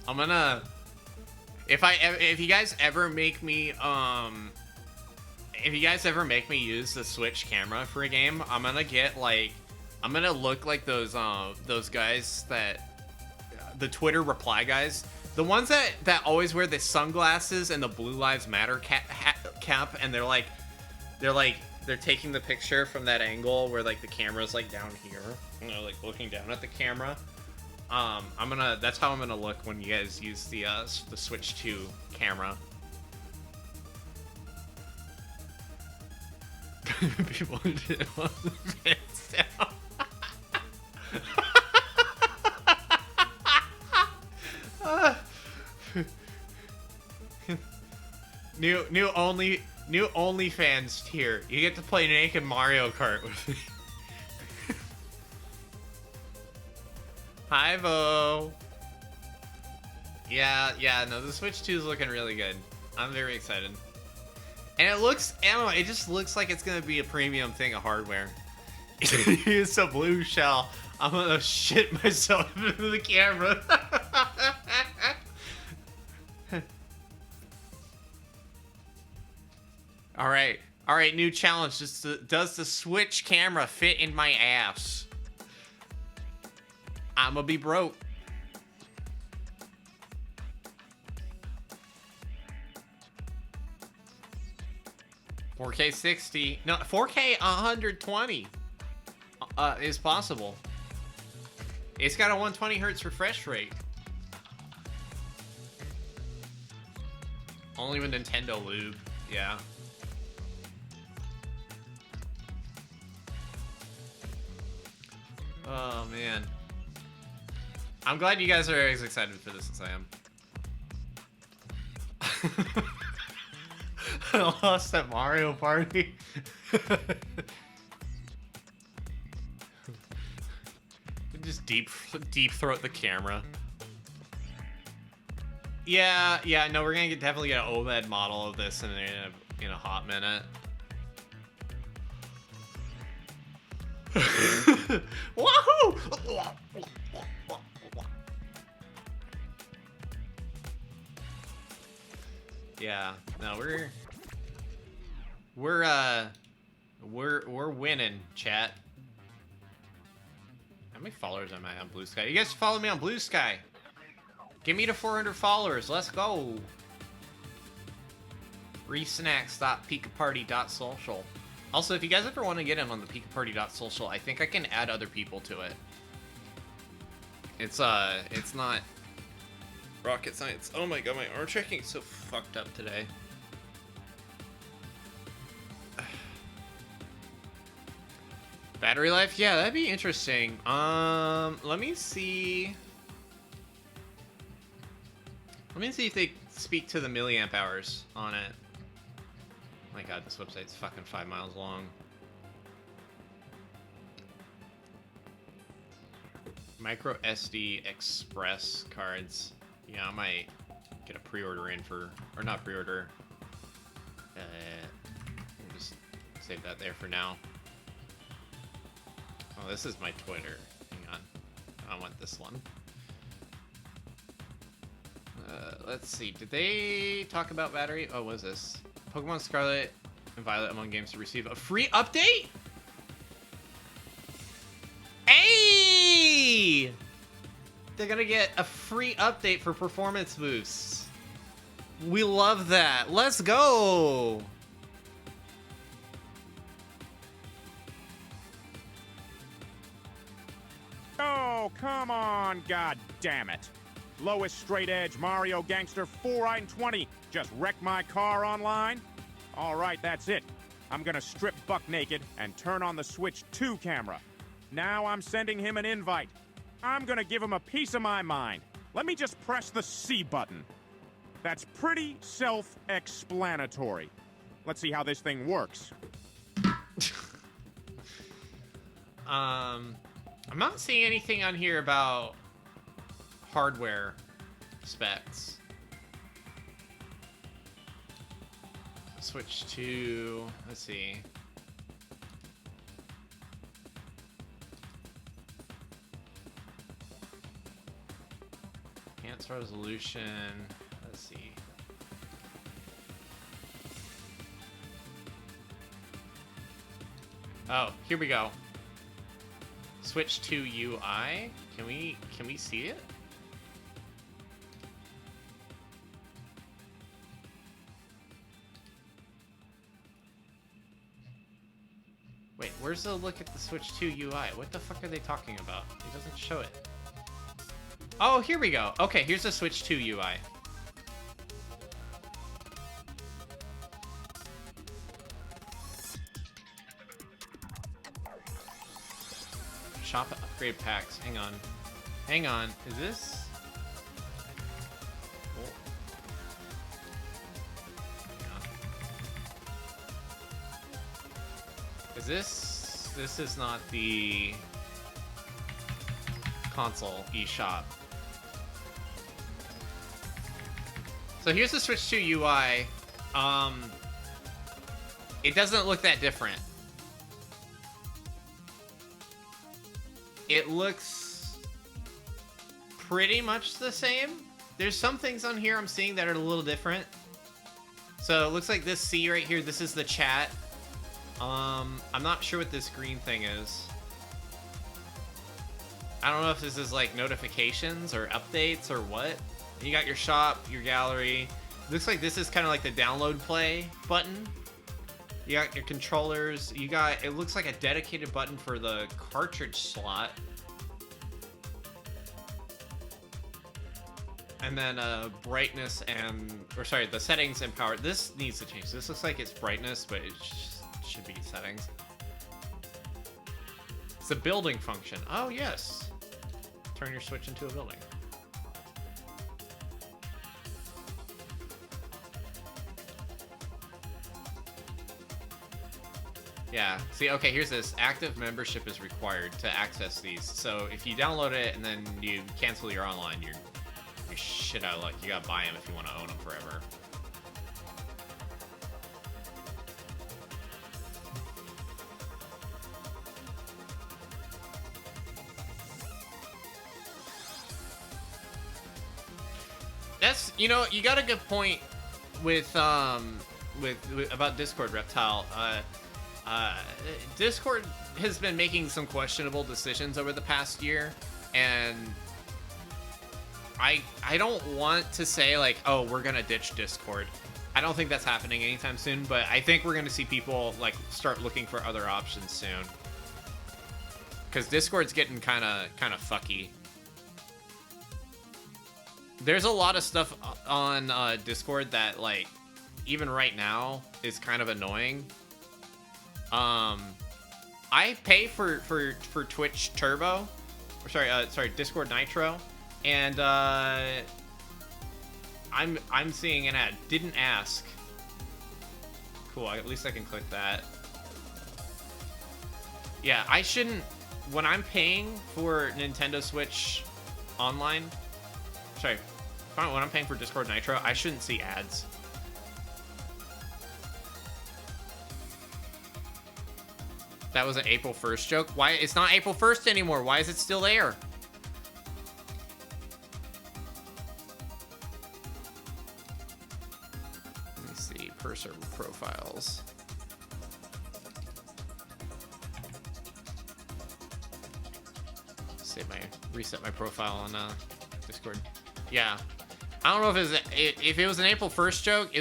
[SPEAKER 1] I'm gonna if you guys ever make me use the Switch camera for a game, I'm gonna look like those guys that the Twitter reply guys, the ones that always wear the sunglasses and the Blue Lives Matter cap, and they're taking the picture from that angle where like the camera's like down here, you know, like looking down at the camera. That's how I'm gonna look when you guys use the Switch 2 camera. People didn't want the fans down. New OnlyFans tier. You get to play naked Mario Kart with me. Hi, Vo. Yeah, no, the Switch 2 is looking really good. I'm very excited. And it looks, I don't know, it just looks like it's gonna be a premium thing of hardware. It's a blue shell. I'm gonna shit myself into the camera. All right. All right, new challenge. Does the Switch camera fit in my ass? I'ma be broke. $4K 60. No, 4K 120 is possible. It's got a 120 hertz refresh rate. Only with Nintendo Lube. Yeah. Oh, man. I'm glad you guys are as excited for this as I am. I lost at Mario Party. Just deep throat the camera. Yeah, no, we're gonna definitely get an OLED model of this in a hot minute. Wahoo! Yeah, no, we're winning, chat. How many followers am I on Blue Sky? You guys follow me on Blue Sky. Get me to 400 followers. Let's go. Resnacks.pikaparty.social. Also, if you guys ever want to get in on the pikaparty.social, I think I can add other people to it. It's not rocket science. Oh my god, my arm tracking is so fucked up today. Battery life? Yeah, that'd be interesting. Let me see. Let me see if they speak to the milliamp hours on it. Oh my god, this website's fucking 5 miles long. Micro SD Express cards. Yeah, I might get a pre-order in for, or not pre-order. We'll just save that there for now. Oh, this is my Twitter. Hang on. I want this one. Let's see. Did they talk about battery? Oh, what is this? Pokemon Scarlet and Violet among games to receive a free update? Hey! They're gonna get a free update for performance boosts. We love that. Let's go!
[SPEAKER 3] Oh, come on, god damn it. Lowest straight edge Mario Gangster 4i20 just wrecked my car online? Alright, that's it. I'm gonna strip buck naked and turn on the Switch 2 camera. Now I'm sending him an invite. I'm gonna give him a piece of my mind. Let me just press the C button. That's pretty self-explanatory. Let's see how this thing works.
[SPEAKER 1] I'm not seeing anything on here about hardware specs. Switch to, let's see. Enhanced resolution, let's see. Oh, here we go. Switch to UI. Can we see it? Wait, where's the look at the Switch 2 UI? What the fuck are they talking about? It doesn't show it. Oh, here we go. Okay, here's the Switch 2 UI. Shop upgrade packs. Hang on. Hang on. Is this? Oh. Hang on. Is this? This is not the console eShop. So here's the Switch 2 UI. It doesn't look that different. It looks pretty much the same. There's some things on here I'm seeing that are a little different. So it looks like this C right here, this is the chat. I'm not sure what this green thing is. I don't know if this is like notifications or updates or what. You got your shop, your gallery. Looks like this is kind of like the download play button. You got your controllers. You got, it looks like a dedicated button for the cartridge slot. And then brightness and, or sorry, the settings and power. This needs to change. This looks like it's brightness, but it should be settings. It's a building function. Oh, yes. Turn your Switch into a building. Yeah, see, okay, here's this. Active membership is required to access these. So if you download it and then you cancel your online, you're shit out of luck. You gotta buy them if you want to own them forever. That's, you know, you got a good point with about Discord, Reptile. Discord has been making some questionable decisions over the past year, and I don't want to say like, oh, we're gonna ditch Discord. I don't think that's happening anytime soon, but I think we're gonna see people like start looking for other options soon. Because Discord's getting kind of fucky. There's a lot of stuff on Discord that, like, even right now is kind of annoying. I pay for Twitch Turbo, or sorry, Discord Nitro, and I'm seeing an ad. Didn't ask. Cool. At least I can click that. Yeah, I shouldn't. When I'm paying for Nintendo Switch Online, sorry, when I'm paying for Discord Nitro, I shouldn't see ads. That was an April 1st joke. Why? It's not April 1st anymore. Why is it still there? Let me see. Per server profiles. Reset my profile on Discord. Yeah, I don't know if it was an April 1st joke. It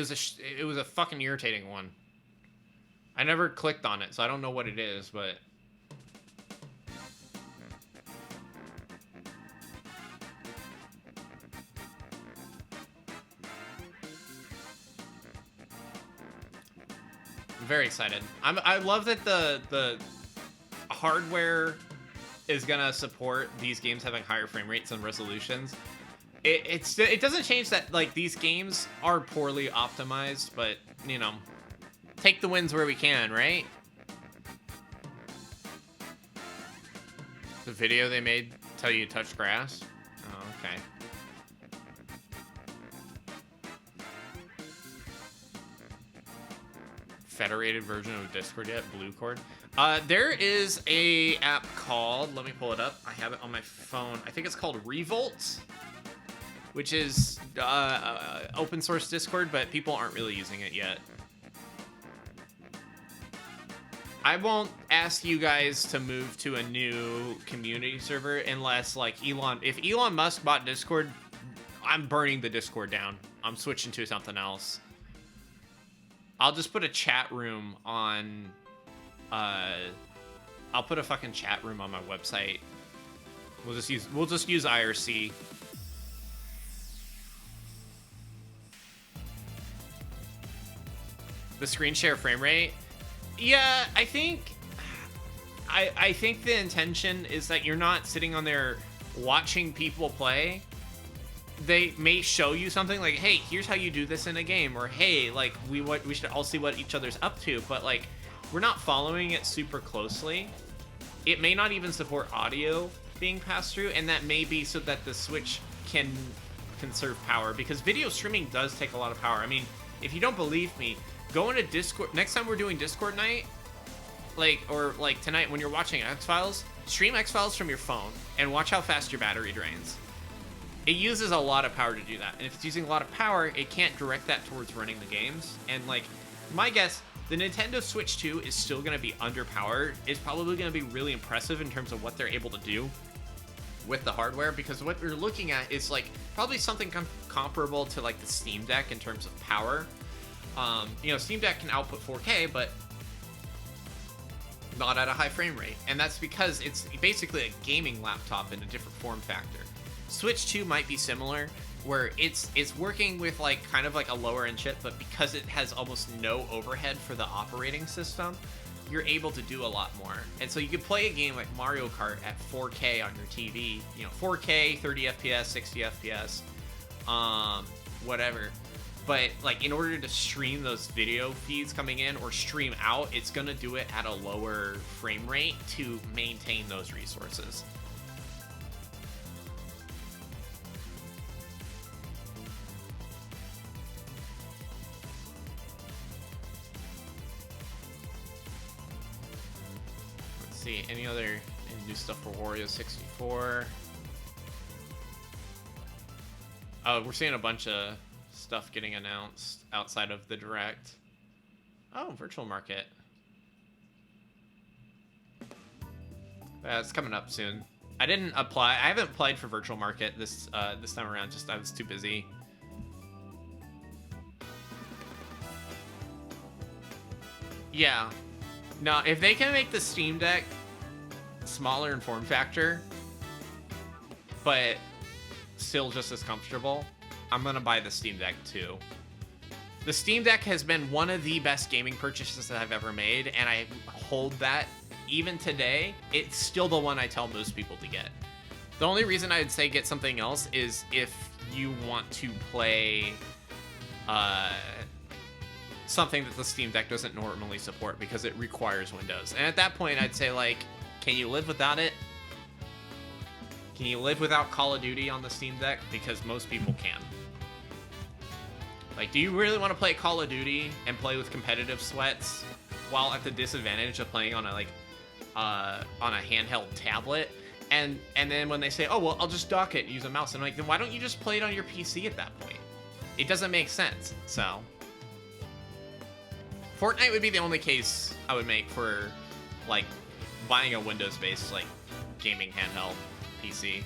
[SPEAKER 1] was a fucking irritating one. I never clicked on it, so I don't know what it is, but I'm very excited. I love that the hardware is gonna support these games having higher frame rates and resolutions. It doesn't change that, like, these games are poorly optimized, but, you know, take the wins where we can, right? The video they made tell you to touch grass? Oh, okay. Federated version of Discord yet? Blue Cord? There is a app called, let me pull it up. I have it on my phone. I think it's called Revolt, which is open source Discord, but people aren't really using it yet. I won't ask you guys to move to a new community server unless, like, if Elon Musk bought Discord, I'm burning the Discord down. I'm switching to something else. I'll just put a chat room on, I'll put a fucking chat room on my website. We'll just use IRC. The screen share frame rate? Yeah, I think the intention is that you're not sitting on there watching people play. They may show you something like, hey, here's how you do this in a game, or hey, like, we should all see what each other's up to, but, like, we're not following it super closely. It may not even support audio being passed through, and that may be so that the Switch can conserve power, because video streaming does take a lot of power. I mean, if you don't believe me, go into Discord. Next time we're doing Discord night, or tonight when you're watching X-Files, stream X-Files from your phone and watch how fast your battery drains. it uses a lot of power to do that. And if it's using a lot of power, it can't direct that towards running the games. And like, my guess, the Nintendo Switch 2 is still going to be underpowered. It's probably going to be really impressive in terms of what they're able to do with the hardware, because what we're looking at is like probably something comparable to like the Steam Deck in terms of power. You know, Steam Deck can output 4K, but not at a high frame rate. And that's because it's basically a gaming laptop in a different form factor. Switch 2 might be similar, where it's working with like kind of like a lower end chip, but because it has almost no overhead for the operating system, you're able to do a lot more. And so you can play a game like Mario Kart at 4K on your TV, you know, 4K, 30 FPS, 60 FPS, whatever. But like, in order to stream those video feeds coming in or stream out, it's gonna do it at a lower frame rate to maintain those resources. Let's see, any new stuff for Wario 64? Oh, we're seeing a bunch of stuff getting announced outside of the Direct. Oh, Virtual Market. It's coming up soon. I didn't apply. I haven't applied for Virtual Market this time around. Just I was too busy. Yeah. No, if they can make the Steam Deck smaller in form factor, but still just as comfortable, I'm gonna buy the Steam Deck too. The Steam Deck has been one of the best gaming purchases that I've ever made, and I hold that even today. It's still the one I tell most people to get. The only reason I'd say get something else is if you want to play something that the Steam Deck doesn't normally support, because it requires Windows. And at that point, I'd say, like, can you live without it? Can you live without Call of Duty on the Steam Deck? Because most people can. Like, do you really want to play Call of Duty and play with competitive sweats while at the disadvantage of playing on a handheld tablet? And then when they say, oh, well, I'll just dock it and use a mouse, I'm like, then why don't you just play it on your PC at that point? It doesn't make sense. So Fortnite would be the only case I would make for, like, buying a Windows-based, like, gaming handheld PC.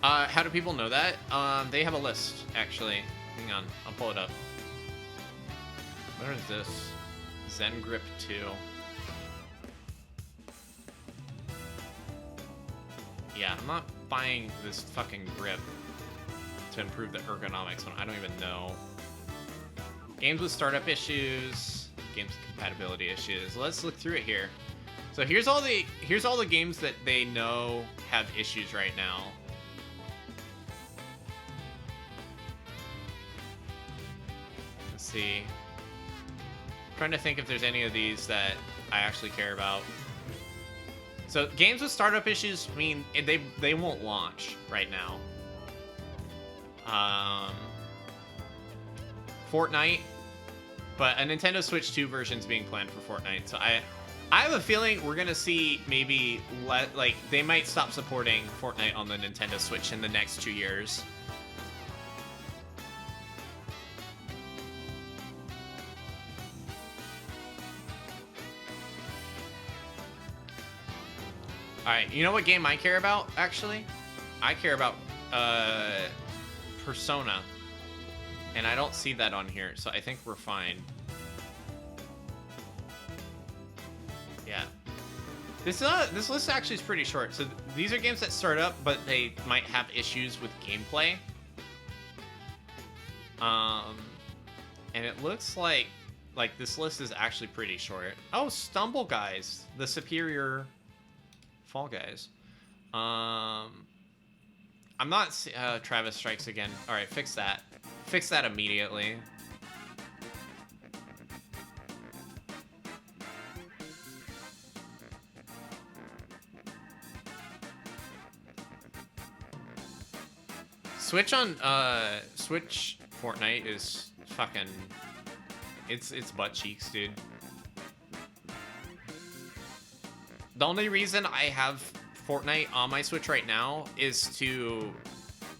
[SPEAKER 1] How do people know that? They have a list, actually. Hang on, I'll pull it up. Where is this? Zen Grip 2. Yeah, I'm not buying this fucking grip to improve the ergonomics when I don't even know. Games with startup issues, games with compatibility issues. Let's look through it here. So here's all the games that they know have issues right now. Let's see. I'm trying to think if there's any of these that I actually care about. So games with startup issues mean they won't launch right now. Fortnite, but a Nintendo Switch 2 version is being planned for Fortnite. So I have a feeling we're gonna see maybe like they might stop supporting Fortnite on the Nintendo Switch in the next 2 years. Alright, you know what game I care about, actually? I care about Persona. And I don't see that on here, so I think we're fine. Yeah. This list actually is pretty short. So these are games that start up, but they might have issues with gameplay. And it looks like this list is actually pretty short. Oh, Stumble Guys, the superior Fall Guys. I'm not Travis Strikes Again. All right, fix that. Fix that immediately. Switch Fortnite is fucking it's butt cheeks, dude. The only reason I have Fortnite on my Switch right now is to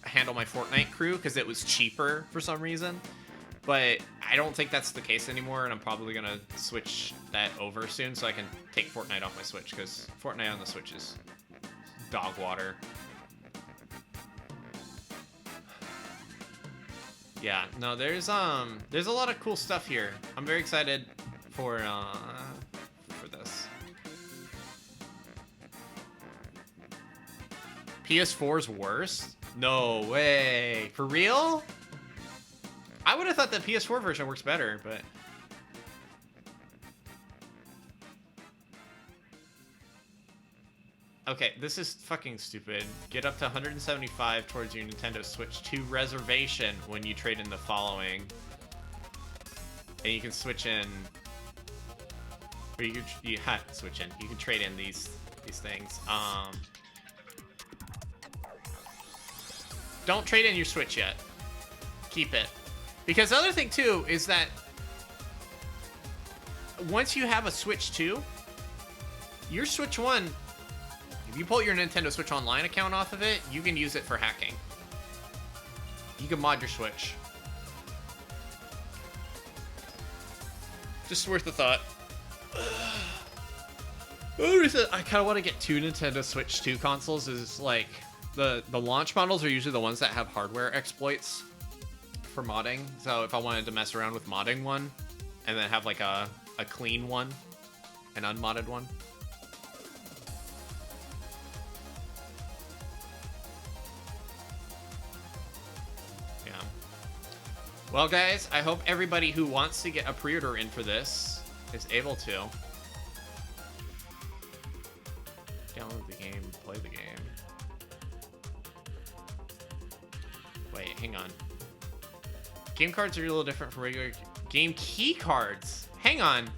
[SPEAKER 1] handle my Fortnite crew because it was cheaper for some reason. But I don't think that's the case anymore, and I'm probably gonna switch that over soon so I can take Fortnite off my Switch because Fortnite on the Switch is dog water. Yeah, no, there's a lot of cool stuff here. I'm very excited for this. PS4's worse? No way. For real? I would have thought the PS4 version works better, but... Okay, this is fucking stupid. Get up to 175 towards your Nintendo Switch 2 reservation when you trade in the following. And you can switch in... Or you can switch in. You can trade in these things. Don't trade in your Switch yet. Keep it. Because the other thing, too, is that once you have a Switch 2, your Switch 1, if you pull your Nintendo Switch Online account off of it, you can use it for hacking. You can mod your Switch. Just worth a thought. I kind of want to get two Nintendo Switch 2 consoles. Is like the launch models are usually the ones that have hardware exploits for modding. So if I wanted to mess around with modding one and then have like a clean one, an unmodded one. Yeah. Well, guys, I hope everybody who wants to get a pre-order in for this is able to. Download the game, play the game. Wait, hang on. Game cards are a little different from regular game key cards. Hang on.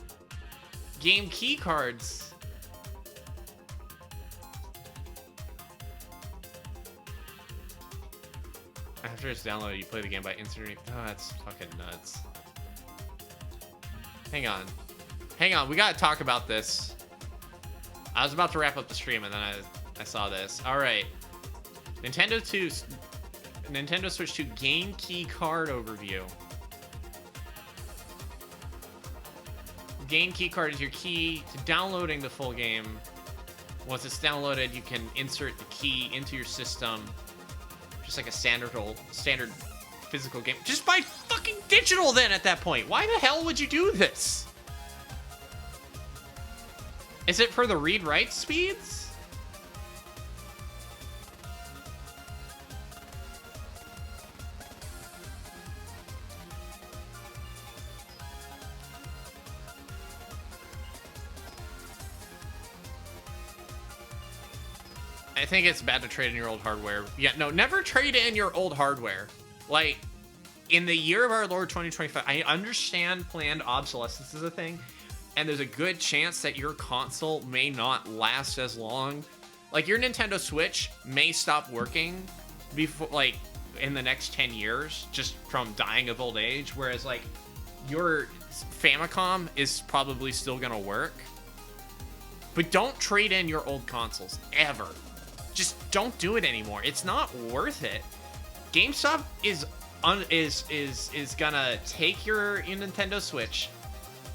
[SPEAKER 1] Game key cards. After it's downloaded, you play the game by inserting. Oh, that's fucking nuts. Hang on. Hang on, we gotta talk about this. I was about to wrap up the stream and then I saw this. Alright. Nintendo Switch 2 game key card overview. Game key card is your key to downloading the full game. Once it's downloaded, you can insert the key into your system. Just like a standard physical game. Just buy fucking digital then at that point. Why the hell would you do this? Is it for the read-write speeds? I think it's bad to trade in your old hardware. Yeah, no, never trade in your old hardware. Like, in the year of our Lord 2025, I understand planned obsolescence is a thing, and there's a good chance that your console may not last as long. Like, your Nintendo Switch may stop working before, like, in the next 10 years, just from dying of old age, whereas, like, your Famicom is probably still gonna work. But don't trade in your old consoles, ever. Just don't do it anymore. It's not worth it. GameStop is gonna take your Nintendo Switch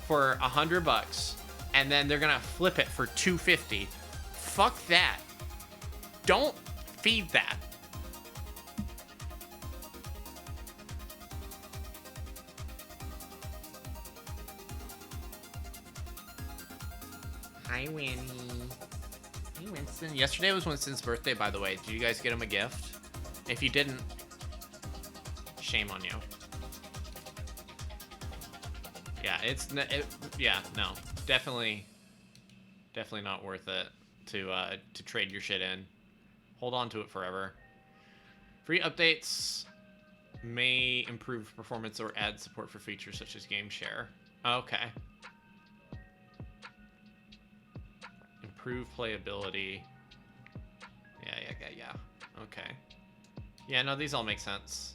[SPEAKER 1] for $100, and then they're gonna flip it for $250. Fuck that. Don't feed that. Hi, Winnie. Hey, Winston. Yesterday was Winston's birthday, by the way. Did you guys get him a gift? If you didn't, shame on you. Yeah, no, definitely not worth it to trade your shit in. Hold on to it forever. Free updates may improve performance or add support for features such as game share. Okay. Improve playability. Yeah. Okay. Yeah, no, these all make sense.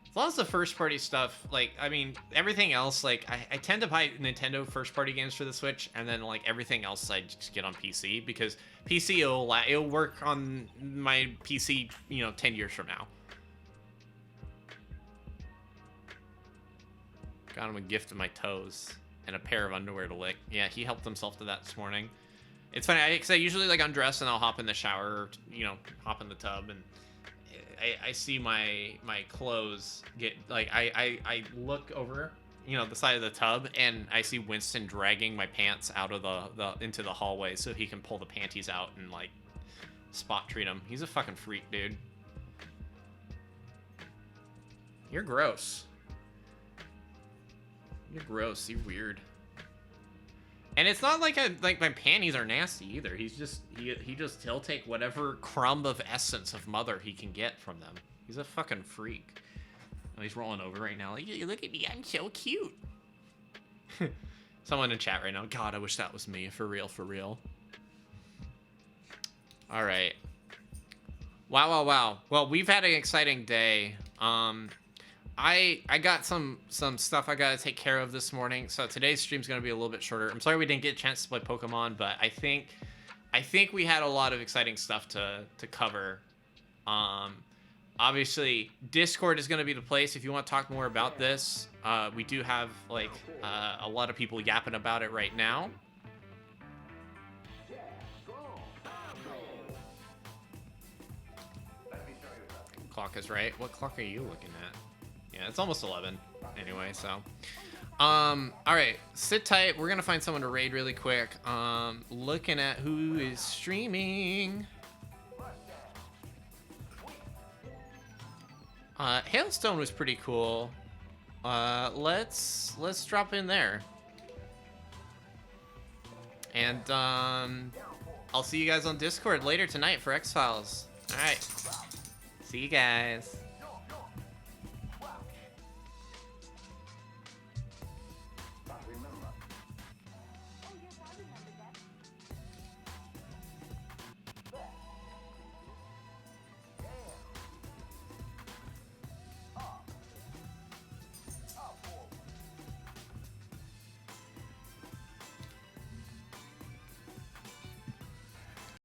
[SPEAKER 1] As long as the first party stuff, like, I mean, everything else, like, I tend to buy Nintendo first party games for the Switch, and then, like, everything else I just get on PC, because PC, it'll work on my PC, you know, 10 years from now. Got him a gift of my toes and a pair of underwear to lick. Yeah, he helped himself to that this morning. It's funny, because I usually, like, undress and I'll hop in the shower, or, you know, hop in the tub, and I see my clothes get, like, I look over, you know, the side of the tub, and I see Winston dragging my pants out of the into the hallway so he can pull the panties out and, like, spot treat him. He's a fucking freak, dude. You're gross. You're gross. You're weird. And it's not like my panties are nasty either. He'll take whatever crumb of essence of mother he can get from them. He's a fucking freak. Oh, he's rolling over right now. Like, look at me, I'm so cute. Someone in chat right now. God, I wish that was me. For real, for real. All right. Wow. Well, we've had an exciting day. I got some stuff I gotta take care of this morning, so today's stream's gonna be a little bit shorter. I'm sorry we didn't get a chance to play Pokemon, but I think we had a lot of exciting stuff to cover. Obviously, Discord is gonna be the place if you want to talk more about this. We do have, like, a lot of people yapping about it right now. Clock is right. What clock are you looking at? Yeah, it's almost 11 anyway, so. All right, sit tight. We're going to find someone to raid really quick. Looking at who is streaming. Hailstone was pretty cool. Let's drop in there. And I'll see you guys on Discord later tonight for X-Files. All right. See you guys.